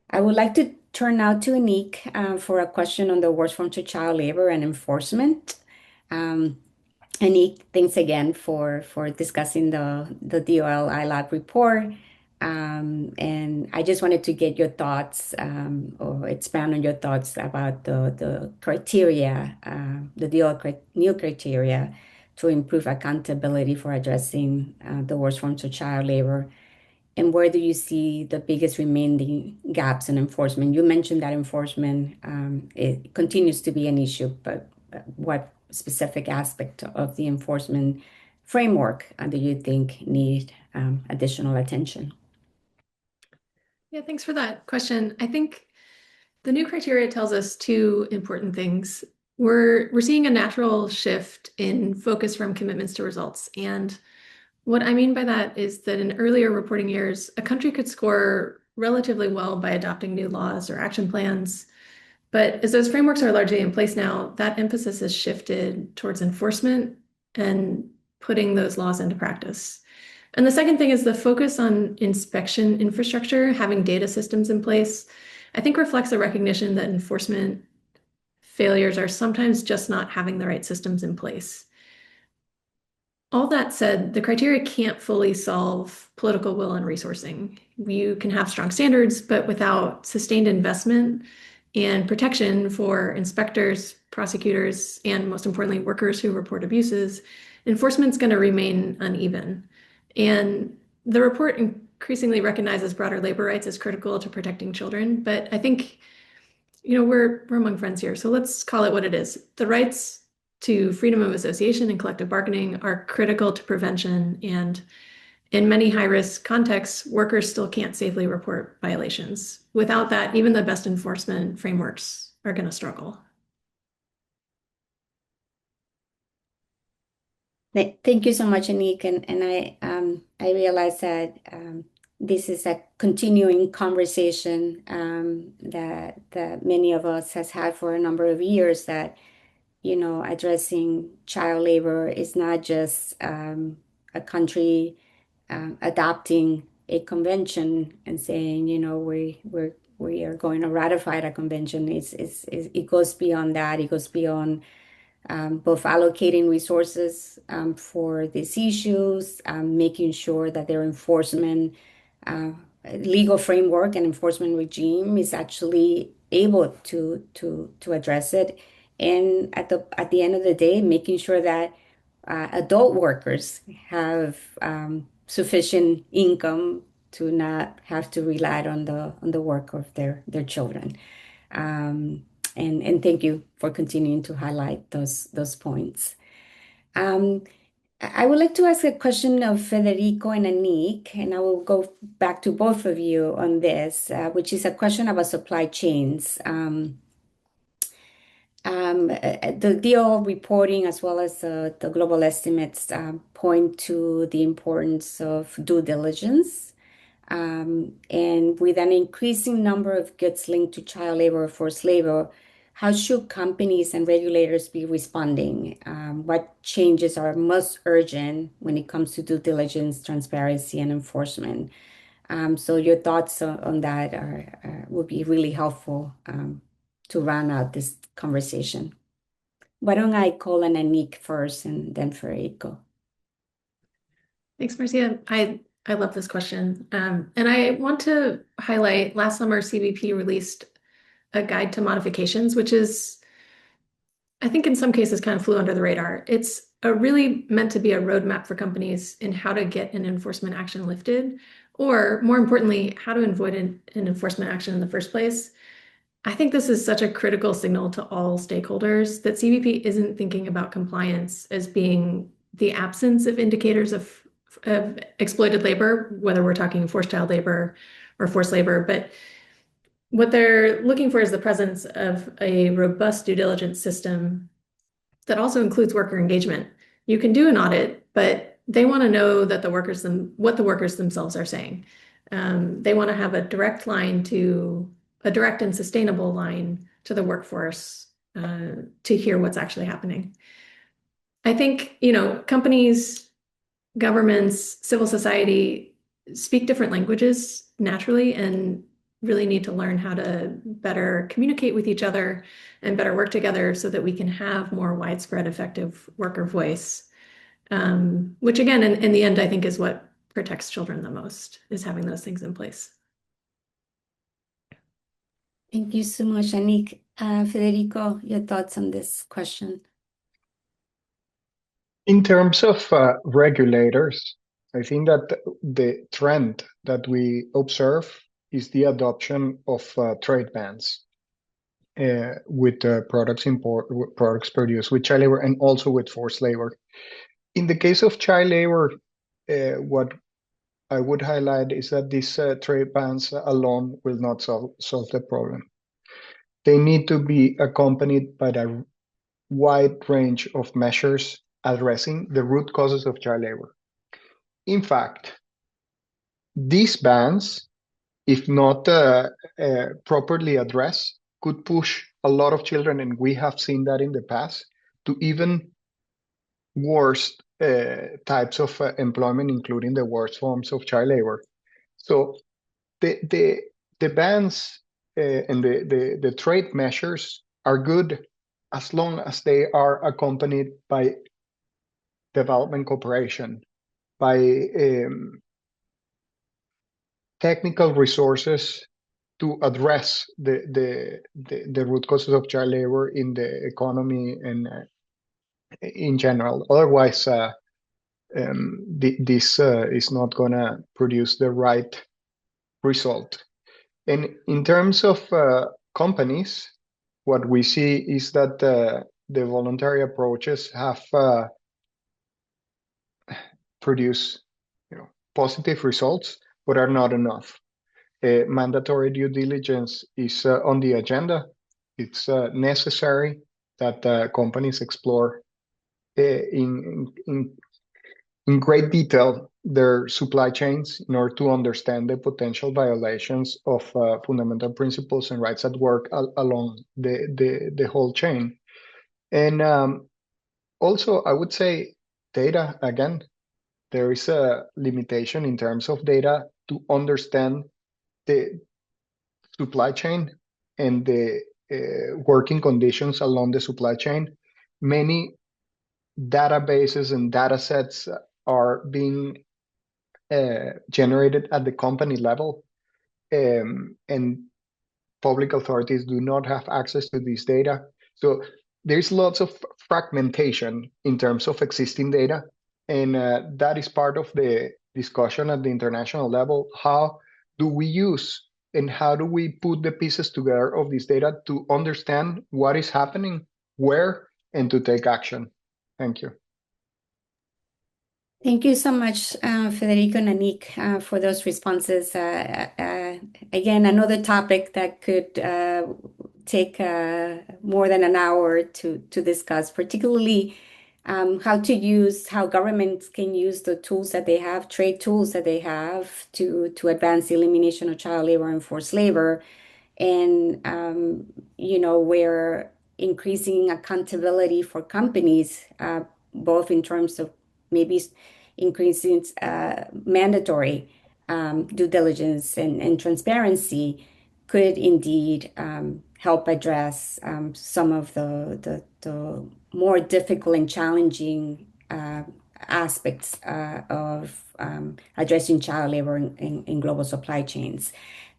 I would like to turn now to Anik for a question on the worst forms of child labor and enforcement. Um, Anik, thanks again for discussing the DOL ILAB report. And I just wanted to get your thoughts or expand on your thoughts about the criteria, the new criteria to improve accountability for addressing the worst forms of child labor. And where do you see the biggest remaining gaps in enforcement? You mentioned that enforcement it continues to be an issue, but what specific aspect of the enforcement framework do you think need additional attention? Yeah, thanks for that question. I think the new criteria tells us two important things. We're seeing a natural shift in focus from commitments to results. And what I mean by that is that in earlier reporting years, a country could score relatively well by adopting new laws or action plans. But as those frameworks are largely in place now, that emphasis has shifted towards enforcement and putting those laws into practice. And the second thing is the focus on inspection infrastructure, having data systems in place, I think reflects a recognition that enforcement failures are sometimes just not having the right systems in place. All that said, the criteria can't fully solve political will and resourcing. You can have strong standards, but without sustained investment and protection for inspectors, prosecutors, and most importantly, workers who report abuses, enforcement's going to remain uneven. And the report increasingly recognizes broader labor rights as critical to protecting children. But I think, we're among friends here, so let's call it what it is. The rights to freedom of association and collective bargaining are critical to prevention. And in many high-risk contexts, workers still can't safely report violations. Without that, even the best enforcement frameworks are going to struggle. Thank you so much, Anik. And I realize that this is a continuing conversation that many of us has had for a number of years, that addressing child labor is not just a country adopting a convention and saying, we are going to ratify that convention. It goes beyond that. It goes beyond both allocating resources for these issues, making sure that their enforcement legal framework and enforcement regime is actually able to address it. And at the end of the day, making sure that adult workers have sufficient income to not have to rely on the work of their children. And thank you for continuing to highlight those points. I would like to ask a question of Federico and Anik, and I will go back to both of you on this, which is a question about supply chains. The DO reporting, as well as the global estimates, point to the importance of due diligence. And with an increasing number of goods linked to child labor or forced labor, how should companies and regulators be responding? What changes are most urgent when it comes to due diligence, transparency, and enforcement? So your thoughts on that would be really helpful to round out this conversation. Why don't I call on Anik first and then Federico? Thanks, Marcia. I love this question. And I want to highlight last summer, CBP released a guide to modifications, which is, I think in some cases kind of flew under the radar. It's really meant to be a roadmap for companies in how to get an enforcement action lifted, or more importantly, how to avoid an enforcement action in the first place. I think this is such a critical signal to all stakeholders that CBP isn't thinking about compliance as being the absence of indicators of exploited labor, whether we're talking forced child labor or forced labor, but what they're looking for is the presence of a robust due diligence system that also includes worker engagement. You can do an audit, but they want to know that what the workers themselves are saying. They want to have a direct and sustainable line to the workforce to hear what's actually happening. I think, companies, governments, civil society speak different languages naturally, and really need to learn how to better communicate with each other and better work together so that we can have more widespread effective worker voice, which again, in the end, I think is what protects children the most, is having those things in place. Thank you so much, Anik. Federico, your thoughts on this question? In terms of regulators, I think that the trend that we observe is the adoption of trade bans with products produced with child labor and also with forced labor. In the case of child labor, what I would highlight is that these trade bans alone will not solve the problem. They need to be accompanied by a wide range of measures addressing the root causes of child labor. In fact, these bans, if not properly addressed, could push a lot of children, and we have seen that in the past, to even worse types of employment, including the worst forms of child labor. So the bans and the trade measures are good as long as they are accompanied by development cooperation, by technical resources to address the root causes of child labor in the economy and in general. Otherwise, this is not going to produce the right result. And in terms of companies, what we see is that the voluntary approaches have produced positive results, but are not enough. Mandatory due diligence is on the agenda. It's necessary that companies explore in great detail their supply chains in order to understand the potential violations of fundamental principles and rights at work along the whole chain. And also, I would say data, again, there is a limitation in terms of data to understand the supply chain and the working conditions along the supply chain. Many databases and data sets are being generated at the company level, and public authorities do not have access to this data. So there's lots of fragmentation in terms of existing data, and that is part of the discussion at the international level. How do we use and how do we put the pieces together of this data to understand what is happening, where, and to take action? Thank you. Thank you so much, Federico and Anik, for those responses. Again, another topic that could take more than an hour to discuss, particularly how governments can use the tools that they have, trade tools that they have to advance the elimination of child labor and forced labor. And, we're increasing accountability for companies, both in terms of maybe increasing mandatory due diligence and transparency could indeed help address some of the more difficult and challenging aspects of addressing child labor in global supply chains.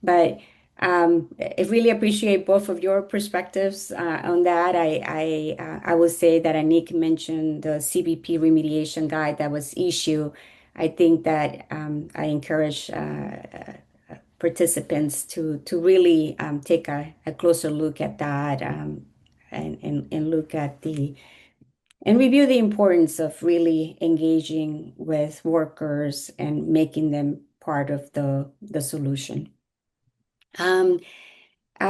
But I really appreciate both of your perspectives on that. I will say that Anik mentioned the CBP remediation guide that was issued. I think that I encourage participants to really take a closer look at that and look at and review the importance of really engaging with workers and making them part of the solution.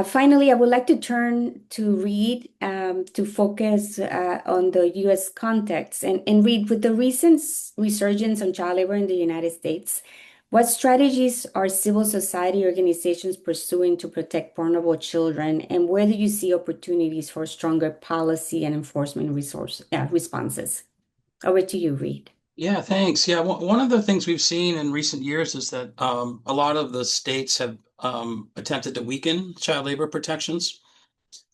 Finally, I would like to turn to Reed to focus on the U.S. context. And Reed, with the recent resurgence on child labor in the United States, what strategies are civil society organizations pursuing to protect vulnerable children, and where do you see opportunities for stronger policy and enforcement responses? Over to you, Reed. Yeah, thanks. Yeah, one of the things we've seen in recent years is that a lot of the states have attempted to weaken child labor protections.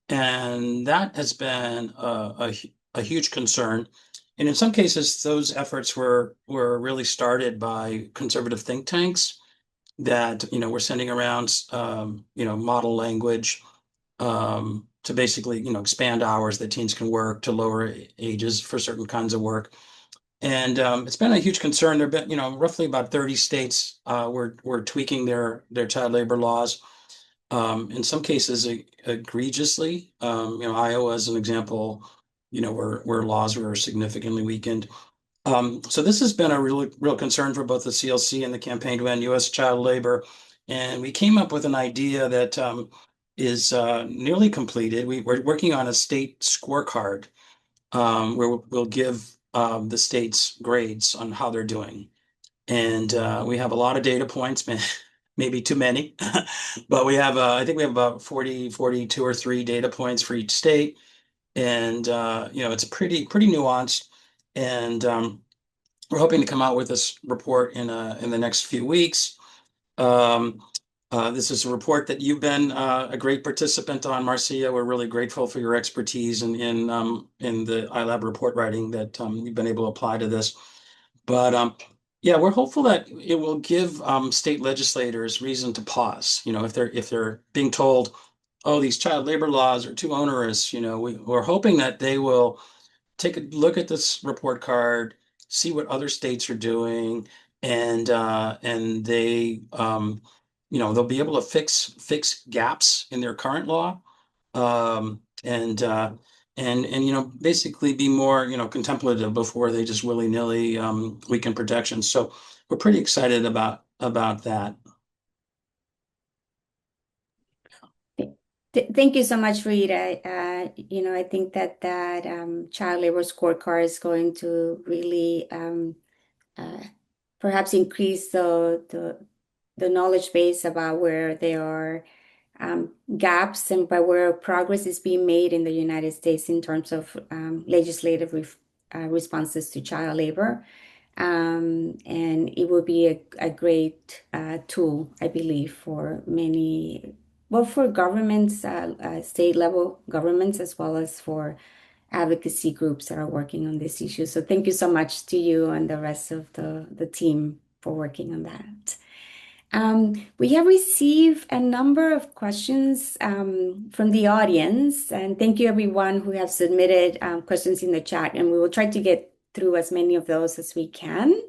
And that has been a huge concern. And in some cases, those efforts were really started by conservative think tanks that, were sending around, model language to basically, expand hours that teens can work, to lower ages for certain kinds of work. And it's been a huge concern. There have been, roughly about 30 states were tweaking their child labor laws. In some cases, egregiously. Iowa, as an example, where laws were significantly weakened. So this has been a real concern for both the CLC and the Campaign to End U.S. Child Labor. And we came up with an idea that is nearly completed. We're working on a state scorecard where we'll give the states grades on how they're doing. And we have a lot of data points, maybe too many, but I think we have about 42 or 3 data points for each state. And, it's pretty nuanced. And we're hoping to come out with this report in the next few weeks. This is a report that you've been a great participant on, Marcia. We're really grateful for your expertise in the iLab report writing that you've been able to apply to this. But yeah, we're hopeful that it will give state legislators reason to pause. If they're being told, oh, these child labor laws are too onerous, we're hoping that they will take a look at this report card, see what other states are doing, and they they'll be able to fix gaps in their current law, and basically be more contemplative before they just willy-nilly weaken protections. So we're pretty excited about that. Thank you so much, Rita. I think that child labor scorecard is going to really perhaps increase the knowledge base about where there are gaps and by where progress is being made in the United States in terms of legislative responses to child labor. And it will be a great tool, I believe, for many, well, for governments, state level governments, as well as for advocacy groups that are working on this issue. So thank you so much to you and the rest of the team for working on that. We have received a number of questions from the audience, and thank you everyone who have submitted questions in the chat, and we will try to get through as many of those as we can.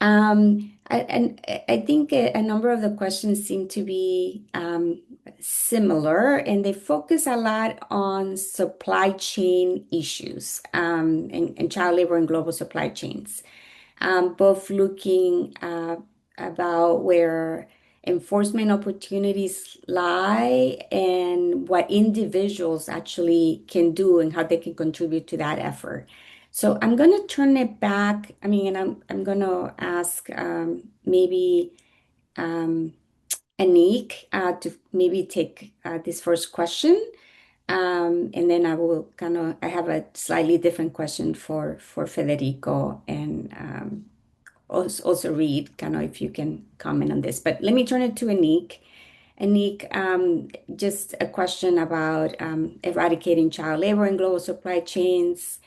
I think a number of the questions seem to be similar, and they focus a lot on supply chain issues and child labor and global supply chains, both looking about where enforcement opportunities lie and what individuals actually can do and how they can contribute to that effort. So I'm going to turn it back. And I'm going to ask maybe Anik to maybe take this first question. And then I have a slightly different question for Federico and also Reed, if you can comment on this. But let me turn it to Anik. Anik, just a question about eradicating child labor and global supply chains,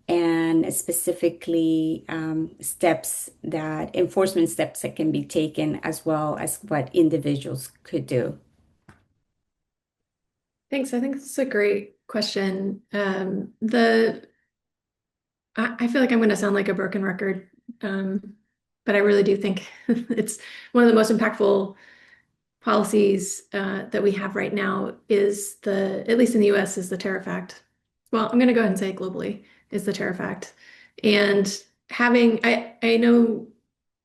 and specifically enforcement steps that can be taken, as well as what individuals could do. Thanks. I think that's a great question. I feel like I'm going to sound like a broken record, but I really do think it's one of the most impactful policies that we have right now is at least in the US, is the Tariff Act. Well, I'm going to go ahead and say it globally, is the Tariff Act. And I know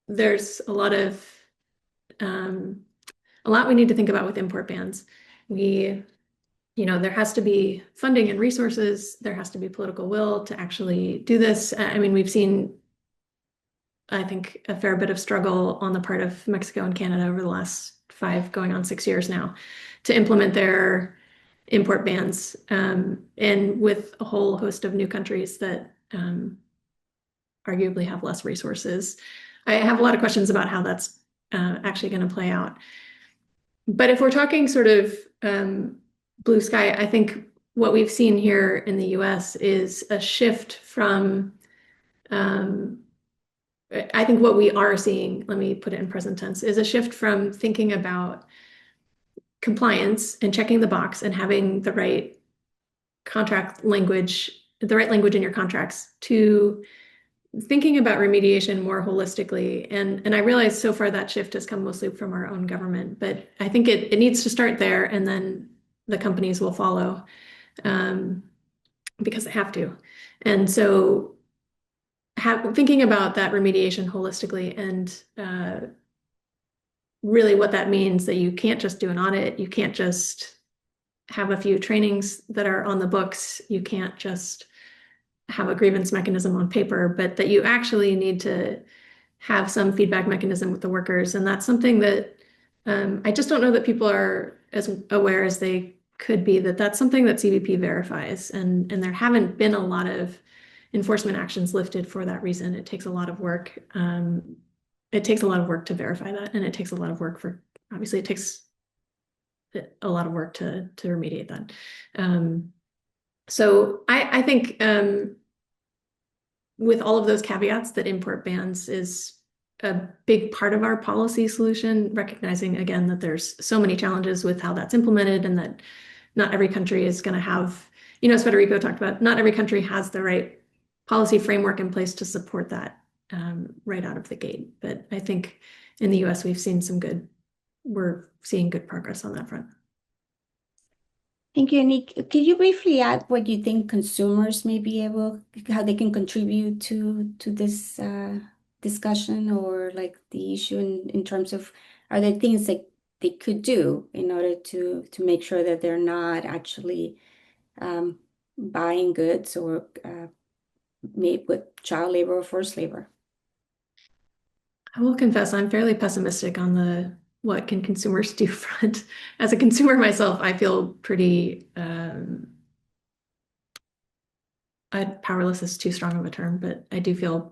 there's a lot we need to think about with import bans. There has to be funding and resources. There has to be political will to actually do this. We've seen, I think, a fair bit of struggle on the part of Mexico and Canada over the last 5 going on 6 years now to implement their import bans, and with a whole host of new countries that arguably have less resources. I have a lot of questions about how that's actually going to play out. But if we're talking sort of blue sky, I think what we've seen here in the US is a shift from, I think what we are seeing, let me put it in present tense, is a shift from thinking about compliance and checking the box and having the right contract language, the right language in your contracts, to thinking about remediation more holistically. And I realize so far that shift has come mostly from our own government, but I think it needs to start there, and then the companies will follow, because they have to. And so thinking about that remediation holistically, and really what that means, that you can't just do an audit, you can't just have a few trainings that are on the books, you can't just have a grievance mechanism on paper, but that you actually need to have some feedback mechanism with the workers. And that's something that I just don't know that people are as aware as they could be, that that's something that CBP verifies. And there haven't been a lot of enforcement actions lifted for that reason. It takes a lot of work. It takes a lot of work to verify that. And it takes a lot of work for, obviously it takes a lot of work to remediate that. So I think with all of those caveats, that import bans is a big part of our policy solution, recognizing again that there's so many challenges with how that's implemented, and that not every country is going to have, as Federico talked about, not every country has the right policy framework in place to support that right out of the gate. But I think in the US, we're seeing good progress on that front. Thank you, Nick. Can you briefly add what you think consumers may be able, how they can contribute to this discussion, or like the issue in terms of, are there things that they could do in order to make sure that they're not actually buying goods or made with child labor or forced labor? I will confess, I'm fairly pessimistic on the what can consumers do front. As a consumer myself, I feel pretty, powerless is too strong of a term, but I do feel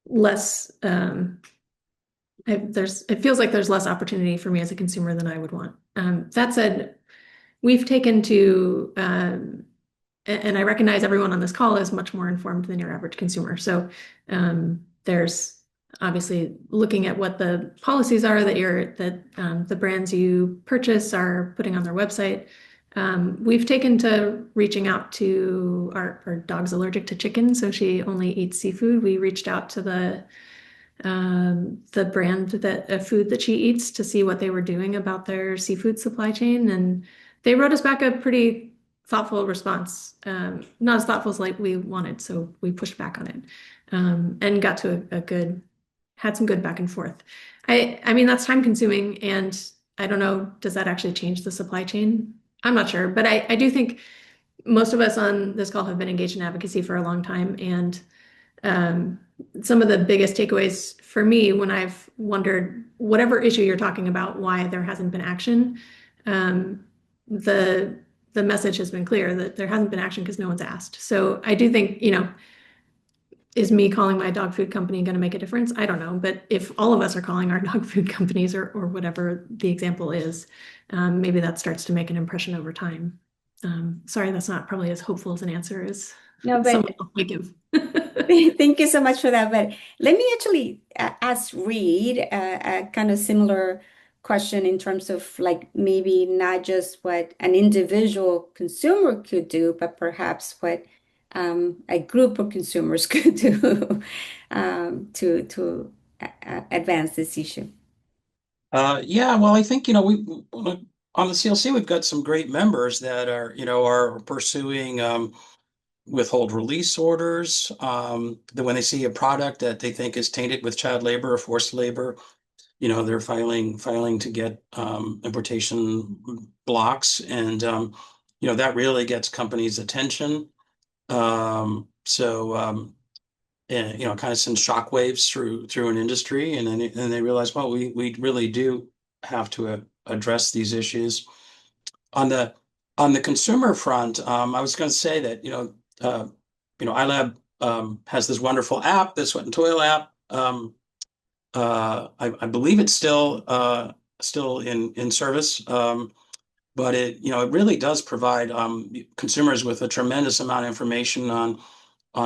less, it feels like there's less opportunity for me as a consumer than I would want. That said, we've taken to, and I recognize everyone on this call is much more informed than your average consumer. So there's obviously looking at what the policies are that the brands you purchase are putting on their website. We've taken to reaching out to our dog's allergic to chicken, so she only eats seafood. We reached out to the brand that food that she eats to see what they were doing about their seafood supply chain, and they wrote us back a pretty thoughtful response, not as thoughtful as like we wanted, so we pushed back on it, and got to had some good back and forth. I mean, that's time consuming, and I don't know, does that actually change the supply chain? I'm not sure, but I do think most of us on this call have been engaged in advocacy for a long time, and some of the biggest takeaways for me when I've wondered, whatever issue you're talking about, why there hasn't been action, the message has been clear that there hasn't been action because no one's asked. So I do think, is me calling my dog food company going to make a difference? I don't know. But if all of us are calling our dog food companies, or whatever the example is, maybe that starts to make an impression over time. Sorry, that's not probably as hopeful as an answer as someone else might give. Thank you so much for that. But let me actually ask Reed a kind of similar question in terms of like maybe not just what an individual consumer could do, but perhaps what a group of consumers could do to advance this issue. Yeah, well, I think, we on the CLC, we've got some great members that are pursuing withhold release orders. That when they see a product that they think is tainted with child labor or forced labor, they're filing to get importation blocks, and that really gets companies' attention. And it kind of sends shockwaves through an industry, and then they realize, well, we really do have to address these issues. On the consumer front, I was going to say that iLab has this wonderful app, the Sweat and Toil app, I believe it's still in service. But it really does provide consumers with a tremendous amount of information on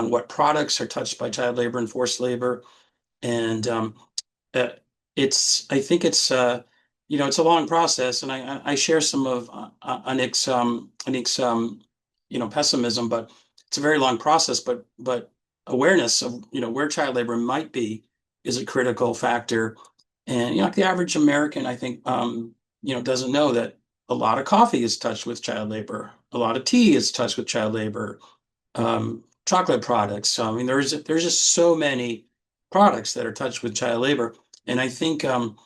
what products are touched by child labor and forced labor. And uh, I think it's a long process, and I share some of Anik's pessimism, but it's a very long process. But awareness of where child labor might be is a critical factor. And like the average American, I think doesn't know that a lot of coffee is touched with child labor, a lot of tea is touched with child labor, chocolate products. So, I mean, there's just so many products that are touched with child labor, and I think um,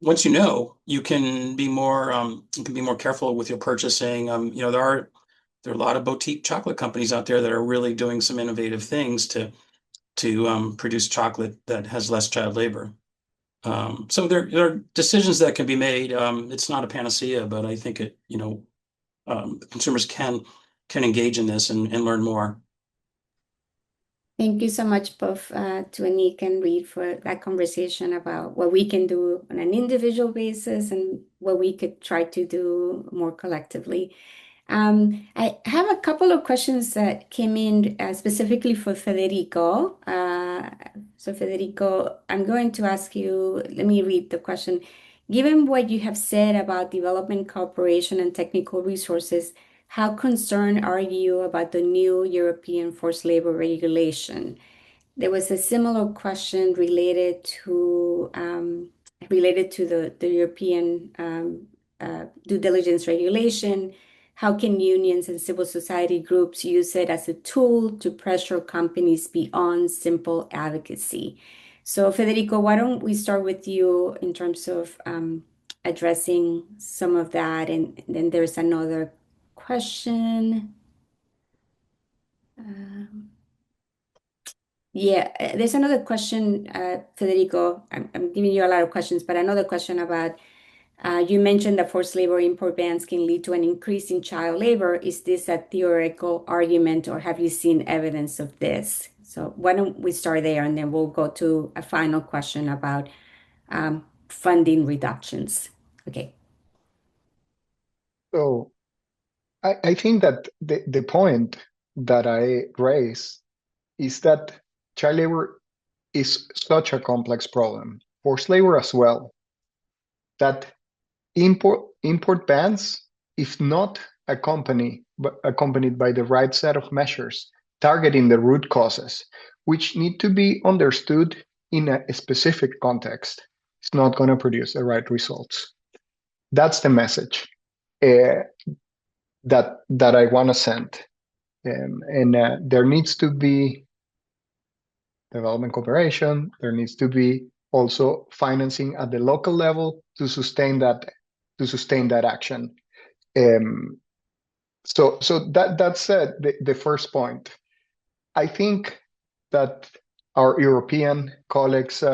once you can be more careful with your purchasing. There are a lot of boutique chocolate companies out there that are really doing some innovative things to produce chocolate that has less child labor. So there are decisions that can be made. It's not a panacea, but I think consumers can engage in this and learn more. Thank you so much, both to Anik and Reed, for that conversation about what we can do on an individual basis and what we could try to do more collectively. I have a couple of questions that came in specifically for Federico. So, Federico, I'm going to ask you, let me read the question. Given what you have said about development cooperation and technical resources, how concerned are you about the new European forced labor regulation? There was a similar question related to the European due diligence regulation. How can unions and civil society groups use it as a tool to pressure companies beyond simple advocacy? So, Federico, why don't we start with you in terms of addressing some of that? And then there's another question. There's another question, Federico. I'm giving you a lot of questions, but another question about you mentioned that forced labor import bans can lead to an increase in child labor. Is this a theoretical argument, or have you seen evidence of this? So why don't we start there, and then we'll go to a final question about funding reductions. Okay. So I think that the point that I raise is that child labor is such a complex problem, forced labor as well, that import bans, if not accompanied by the right set of measures targeting the root causes, which need to be understood in a specific context, it's not going to produce the right results. That's the message that I want to send. And there needs to be development cooperation. There needs to be also financing at the local level to sustain that action. So that's the first point. I think that our European colleagues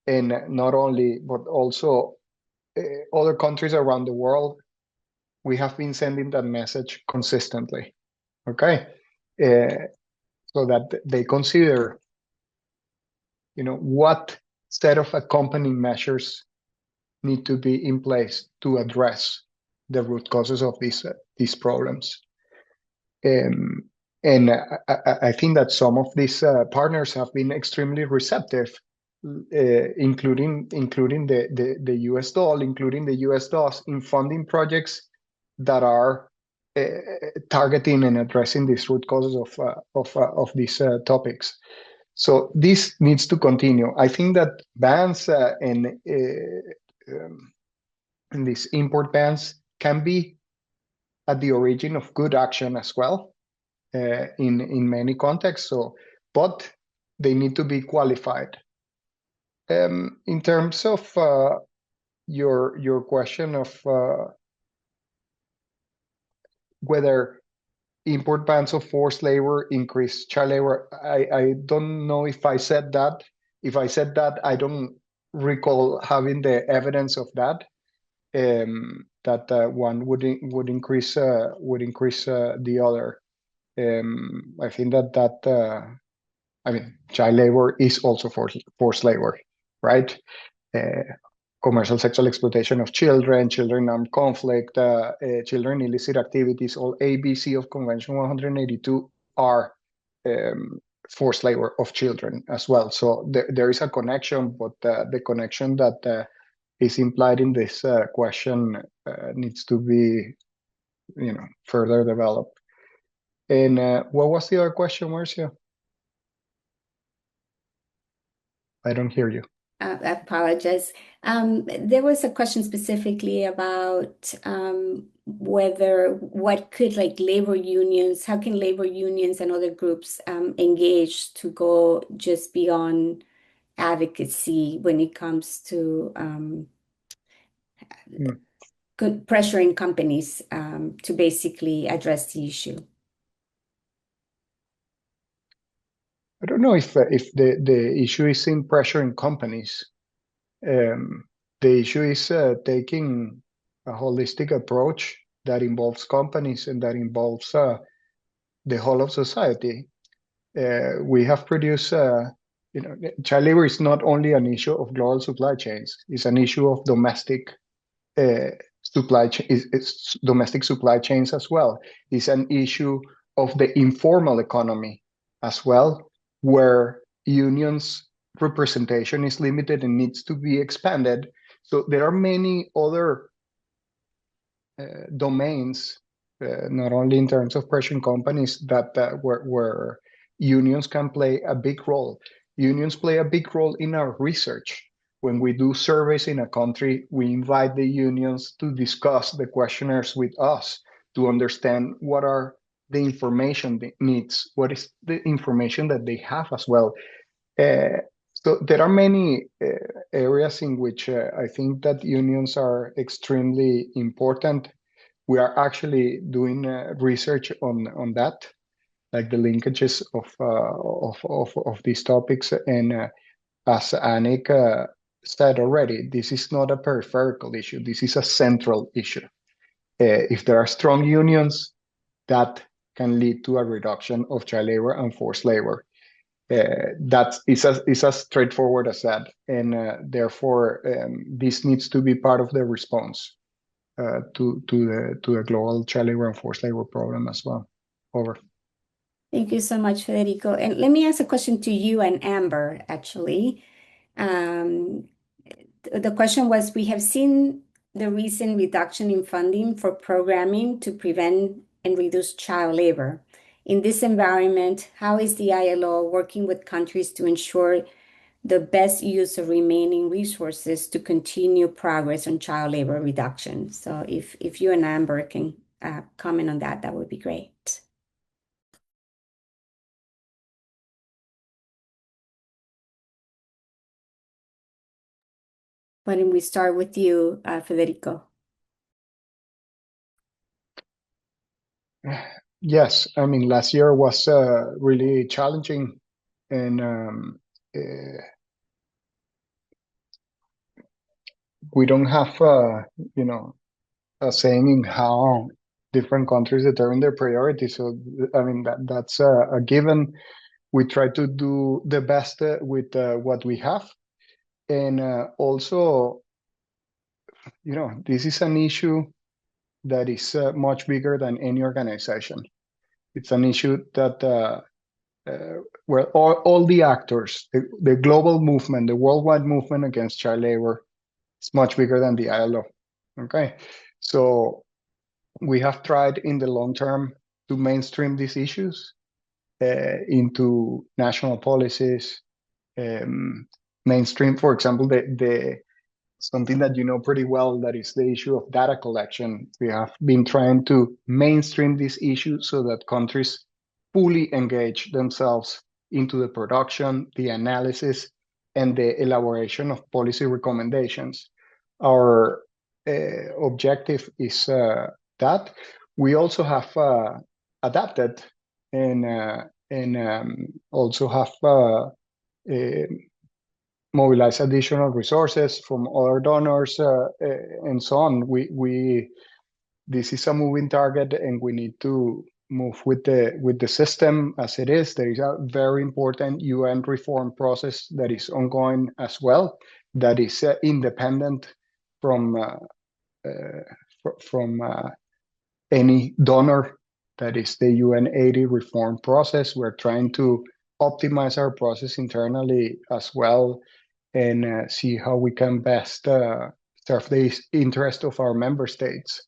and not only but also other countries around the world, we have been sending that message consistently. Okay, so that they consider, what set of accompanying measures need to be in place to address the root causes of these problems. And I think that some of these partners have been extremely receptive, including the US DOL, including the US DOS in funding projects that are targeting and addressing these root causes of these topics. So this needs to continue. I think that bans and these import bans can be at the origin of good action as well in many contexts. So, but they need to be qualified. In terms of your question of whether import bans of forced labor increase child labor, I don't know if I said that. If I said that, I don't recall having the evidence of that. That one would increase the other. I think that I mean, child labor is also forced labor, right? Commercial sexual exploitation of children, children armed conflict, children illicit activities, all ABC of Convention 182 are forced labor of children as well. So there is a connection, but the connection that is implied in this question needs to be, further developed. And what was the other question, Marcia? I don't hear you. I apologize. There was a question specifically about what could labor unions, how can labor unions and other groups engage to go just beyond advocacy when it comes to pressuring companies to basically address the issue. I don't know if the issue is in pressuring companies. The issue is taking a holistic approach that involves companies and that involves the whole of society. We have produced, child labor is not only an issue of global supply chains; it's an issue of domestic supply chain. It's domestic supply chains as well. It's an issue of the informal economy as well, where unions' representation is limited and needs to be expanded. So there are many other domains, not only in terms of pressuring companies, that where unions can play a big role. Unions play a big role in our research. When we do surveys in a country, we invite the unions to discuss the questionnaires with us to understand what are the information they needs, what is the information that they have as well. So there are many areas in which I think that unions are extremely important. We are actually doing research on that, like the linkages of these topics. And as Anik said already, this is not a peripheral issue. This is a central issue. If there are strong unions, that can lead to a reduction of child labor and forced labor. That is as straightforward as that, and therefore this needs to be part of the response to the global child labor and forced labor problem as well. Over. Thank you so much, Federico. And let me ask a question to you and Amber, actually. The question was, we have seen the recent reduction in funding for programming to prevent and reduce child labor. In this environment, how is the ILO working with countries to ensure the best use of remaining resources to continue progress on child labor reduction? So if you and Amber can comment on that, that would be great. Why don't we start with you, Federico? Yes, I mean, last year was really challenging, and we don't have, a saying in how different countries determine their priorities. So, I mean, that's a given. We try to do the best with what we have. And also, this is an issue that is much bigger than any organization. It's an issue that where all the actors, the global movement, the worldwide movement against child labor, is much bigger than the ILO. Okay, so we have tried in the long term to mainstream these issues into national policies. Mainstream, for example, the something that you know pretty well, that is the issue of data collection. We have been trying to mainstream this issue so that countries fully engage themselves into the production, the analysis, and the elaboration of policy recommendations. Our objective is that. We also have adapted and also have mobilize additional resources from other donors and so on. This is a moving target, and we need to move with the system as it is. There is a very important UN reform process that is ongoing as well, that is independent from any donor. That is the UN80 reform process. We're trying to optimize our process internally as well, and see how we can best serve the interest of our member states.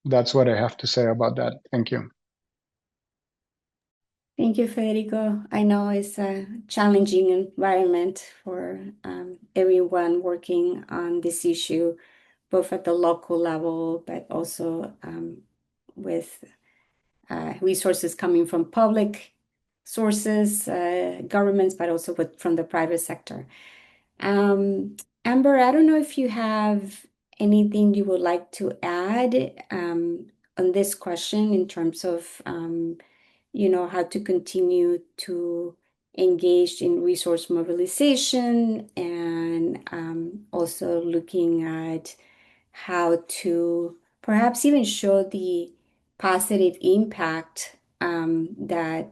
That's what I have to say about that. Thank you. Thank you, Federico. I know it's a challenging environment for everyone working on this issue, both at the local level, but also with resources coming from public sources, governments, but also from the private sector. Amber, I don't know if you have anything you would like to add on this question in terms of how to continue to engage in resource mobilization, and also looking at how to perhaps even show the positive impact that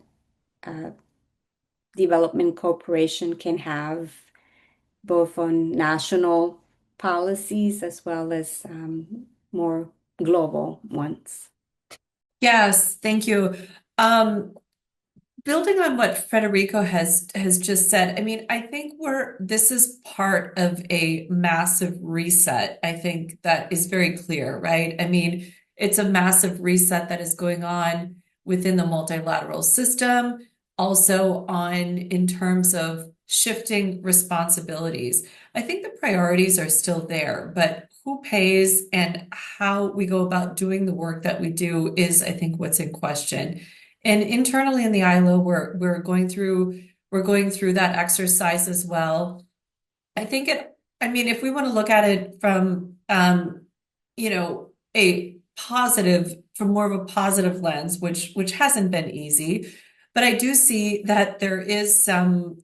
development cooperation can have both on national policies as well as more global ones. Yes, thank you. Building on what Federico has just said, I mean, I think this is part of a massive reset. I think that is very clear, right? I mean, it's a massive reset that is going on within the multilateral system, also in terms of shifting responsibilities. I think the priorities are still there, but who pays and how we go about doing the work that we do is, I think, what's in question. And internally in the ILO, we're going through that exercise as well. I mean, if we want to look at it from from more of a positive lens, which hasn't been easy, but I do see that there is some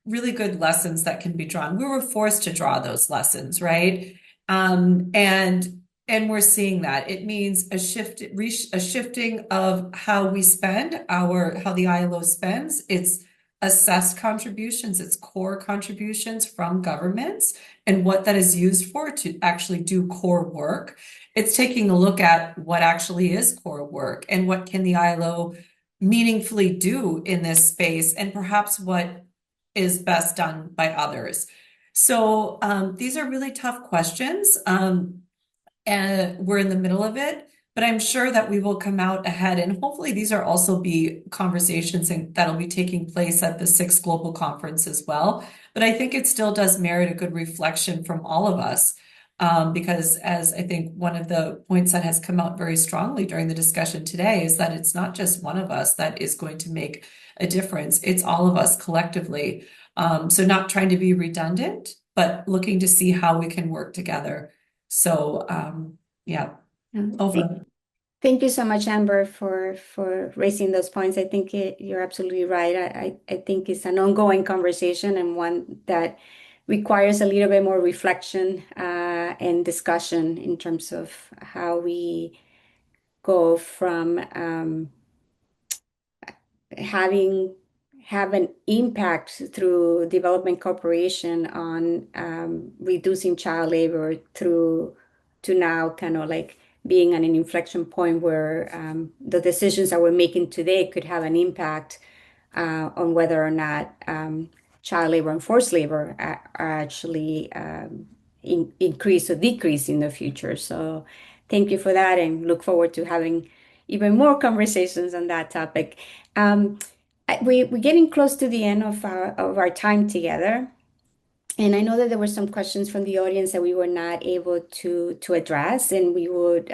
really good lessons that can be drawn. We were forced to draw those lessons, right? And we're seeing that. It means a shifting of how we spend how the ILO spends. It's assessed contributions, it's core contributions from governments, and what that is used for to actually do core work. It's taking a look at what actually is core work and what can the ILO meaningfully do in this space, and perhaps what is best done by others. So these are really tough questions. And we're in the middle of it, but I'm sure that we will come out ahead. And hopefully these are also be conversations that'll be taking place at the 6th Global Conference as well. But I think it still does merit a good reflection from all of us, because as I think one of the points that has come out very strongly during the discussion today is that it's not just one of us that is going to make a difference. It's all of us collectively. So not trying to be redundant, but looking to see how we can work together. So, yeah, over. Thank you so much, Amber, for raising those points. I think you're absolutely right. I think it's an ongoing conversation, and one that requires a little bit more reflection and discussion in terms of how we go from have an impact through development cooperation on reducing child labor to now kind of like being at an inflection point where the decisions that we're making today could have an impact on whether or not child labor and forced labor are actually increase or decrease in the future. So thank you for that, and look forward to having even more conversations on that topic. We're getting close to the end of our time together, and I know that there were some questions from the audience that we were not able to address, and we would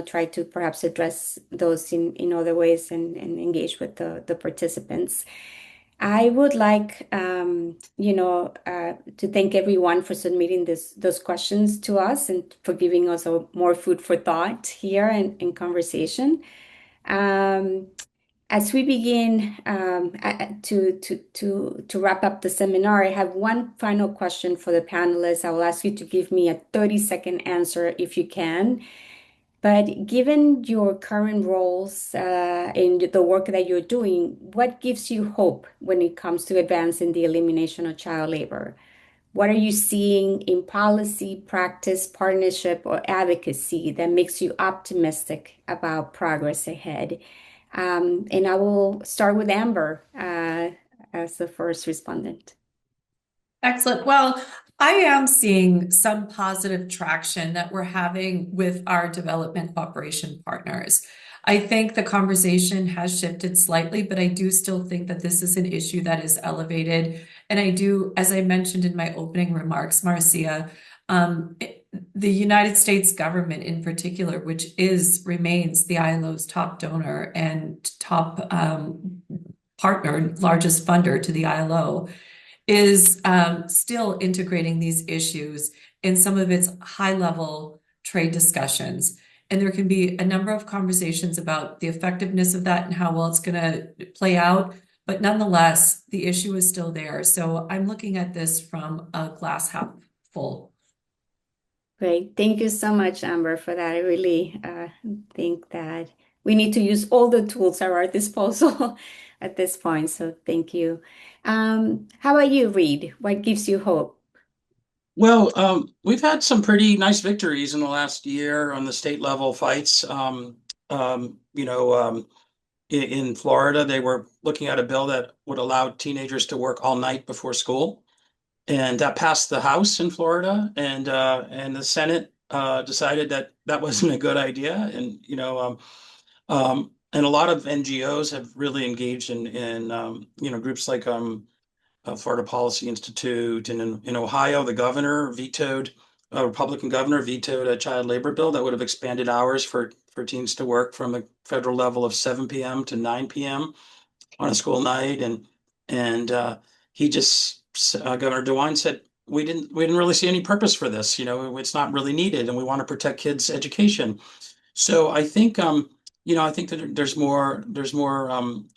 try to perhaps address those in other ways and engage with the participants. I would like to thank everyone for submitting those questions to us and for giving us more food for thought here in conversation. As we begin to wrap up the seminar, I have one final question for the panelists. I will ask you to give me a 30-second answer if you can. But given your current roles in the work that you're doing, what gives you hope when it comes to advancing the elimination of child labor? What are you seeing in policy, practice, partnership, or advocacy that makes you optimistic about progress ahead? And I will start with Amber as the first respondent. Excellent. Well, I am seeing some positive traction that we're having with our development cooperation partners. I think the conversation has shifted slightly, but I do still think that this is an issue that is elevated. And I do, as I mentioned in my opening remarks, Marcia, the United States government in particular, which remains the ILO's top donor and top partner, largest funder to the ILO, is still integrating these issues in some of its high-level trade discussions. And there can be a number of conversations about the effectiveness of that and how well it's going to play out. But nonetheless, the issue is still there. So I'm looking at this from a glass half full. Great. Thank you so much, Amber, for that. I really think that we need to use all the tools at our disposal at this point. So thank you. How about you, Reed? What gives you hope? Well, we've had some pretty nice victories in the last year on the state level fights. In Florida, they were looking at a bill that would allow teenagers to work all night before school. And that passed the House in Florida, and the Senate decided that that wasn't a good idea. And a lot of NGOs have really engaged in groups like Florida Policy Institute, and in Ohio, a Republican governor vetoed a child labor bill that would have expanded hours for teens to work from a federal level of 7 p.m. to 9 p.m. on a school night, and Governor DeWine said we didn't really see any purpose for this. It's not really needed, and we want to protect kids' education. So I think that there's more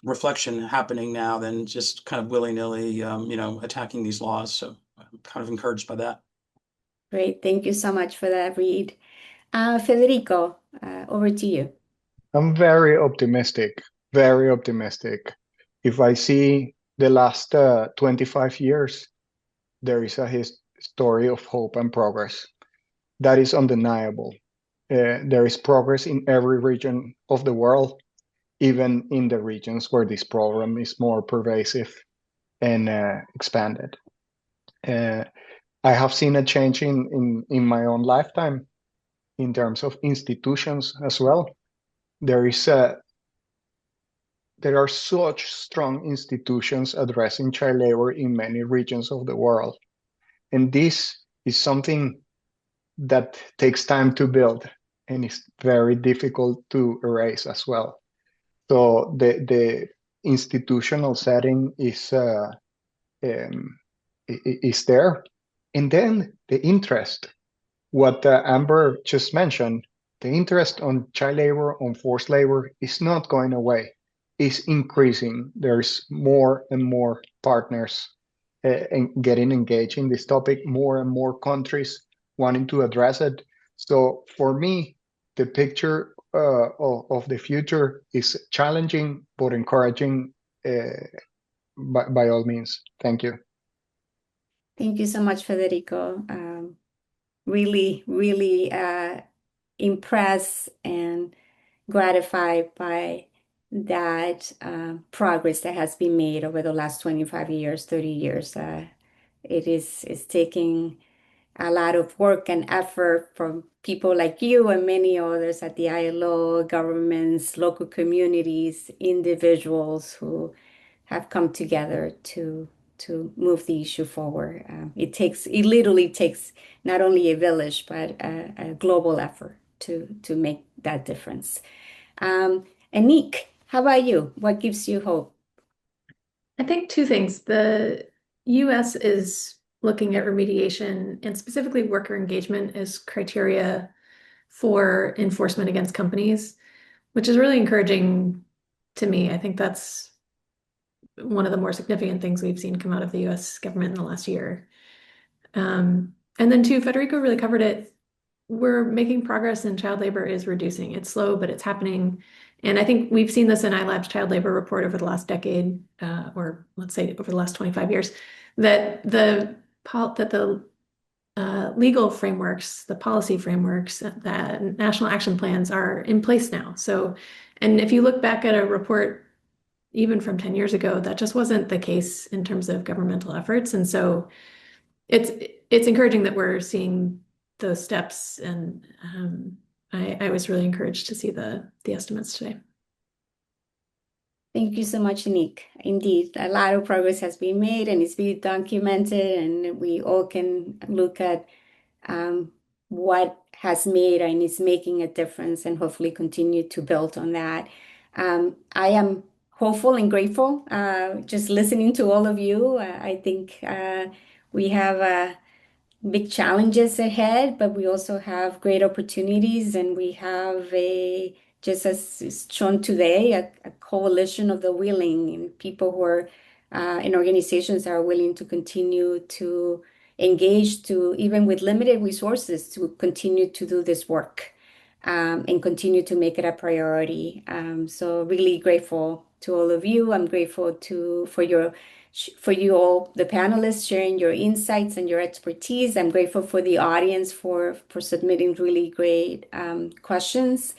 reflection happening now than just kind of willy-nilly attacking these laws. So I'm kind of encouraged by that. Great. Thank you so much for that, Reed. Federico, over to you. I'm very optimistic, very optimistic. If I see the last 25 years, there is a story of hope and progress. That is undeniable. There is progress in every region of the world, even in the regions where this problem is more pervasive and expanded. I have seen a change in my own lifetime in terms of institutions as well. There are such strong institutions addressing child labor in many regions of the world. And this is something that takes time to build and is very difficult to erase as well. So the institutional setting is there. And then the interest, what Amber just mentioned, the interest on child labor, on forced labor is not going away. It's increasing. There's more and more partners getting engaged in this topic, more and more countries wanting to address it. So for me, the picture of the future is challenging but encouraging by all means. Thank you. Thank you so much, Federico. Really, really impressed and gratified by that progress that has been made over the last 25 years, 30 years. It's taking a lot of work and effort from people like you and many others at the ILO, governments, local communities, individuals who have come together to move the issue forward. It literally takes not only a village, but a global effort to make that difference. Anik, how about you? What gives you hope? I think two things. The US is looking at remediation and specifically worker engagement as criteria for enforcement against companies, which is really encouraging to me. I think that's one of the more significant things we've seen come out of the US government in the last year. And then two, Federico really covered it. we're making progress and child labor is reducing. It's slow, but it's happening. And I think we've seen this in iLab's child labor report over the last decade, or let's say over the last 25 years, that the legal frameworks, the policy frameworks, that national action plans are in place now. So, and if you look back at a report even from 10 years ago, that just wasn't the case in terms of governmental efforts. And so it's encouraging that we're seeing those steps. And I was really encouraged to see the estimates today. Thank you so much, Nick. Indeed, a lot of progress has been made and it's been documented, and we all can look at what has made and is making a difference and hopefully continue to build on that. I am hopeful and grateful just listening to all of you. I think we have big challenges ahead, but we also have great opportunities, and we have just as is shown today, a coalition of the willing and people who are and organizations that are willing to continue to engage, to even with limited resources, to continue to do this work and continue to make it a priority. So really grateful to all of you. I'm grateful for you all, the panelists, sharing your insights and your expertise. I'm grateful for the audience for submitting really great questions.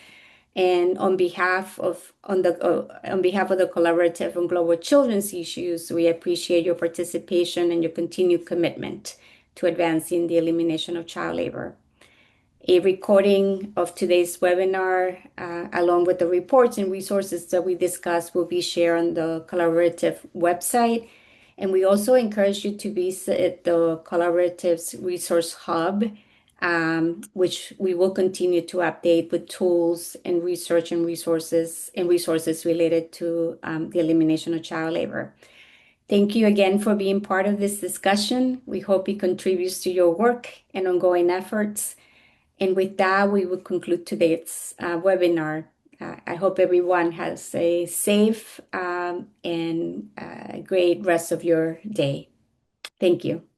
And on behalf of the Collaborative on Global Children's Issues, we appreciate your participation and your continued commitment to advancing the elimination of child labor. A recording of today's webinar, along with the reports and resources that we discussed, will be shared on the Collaborative website. And we also encourage you to visit the Collaborative's Resource Hub, which we will continue to update with tools and research and resources related to the elimination of child labor. Thank you again for being part of this discussion. We hope it contributes to your work and ongoing efforts. And with that, we will conclude today's webinar. I hope everyone has a safe and great rest of your day. Thank you.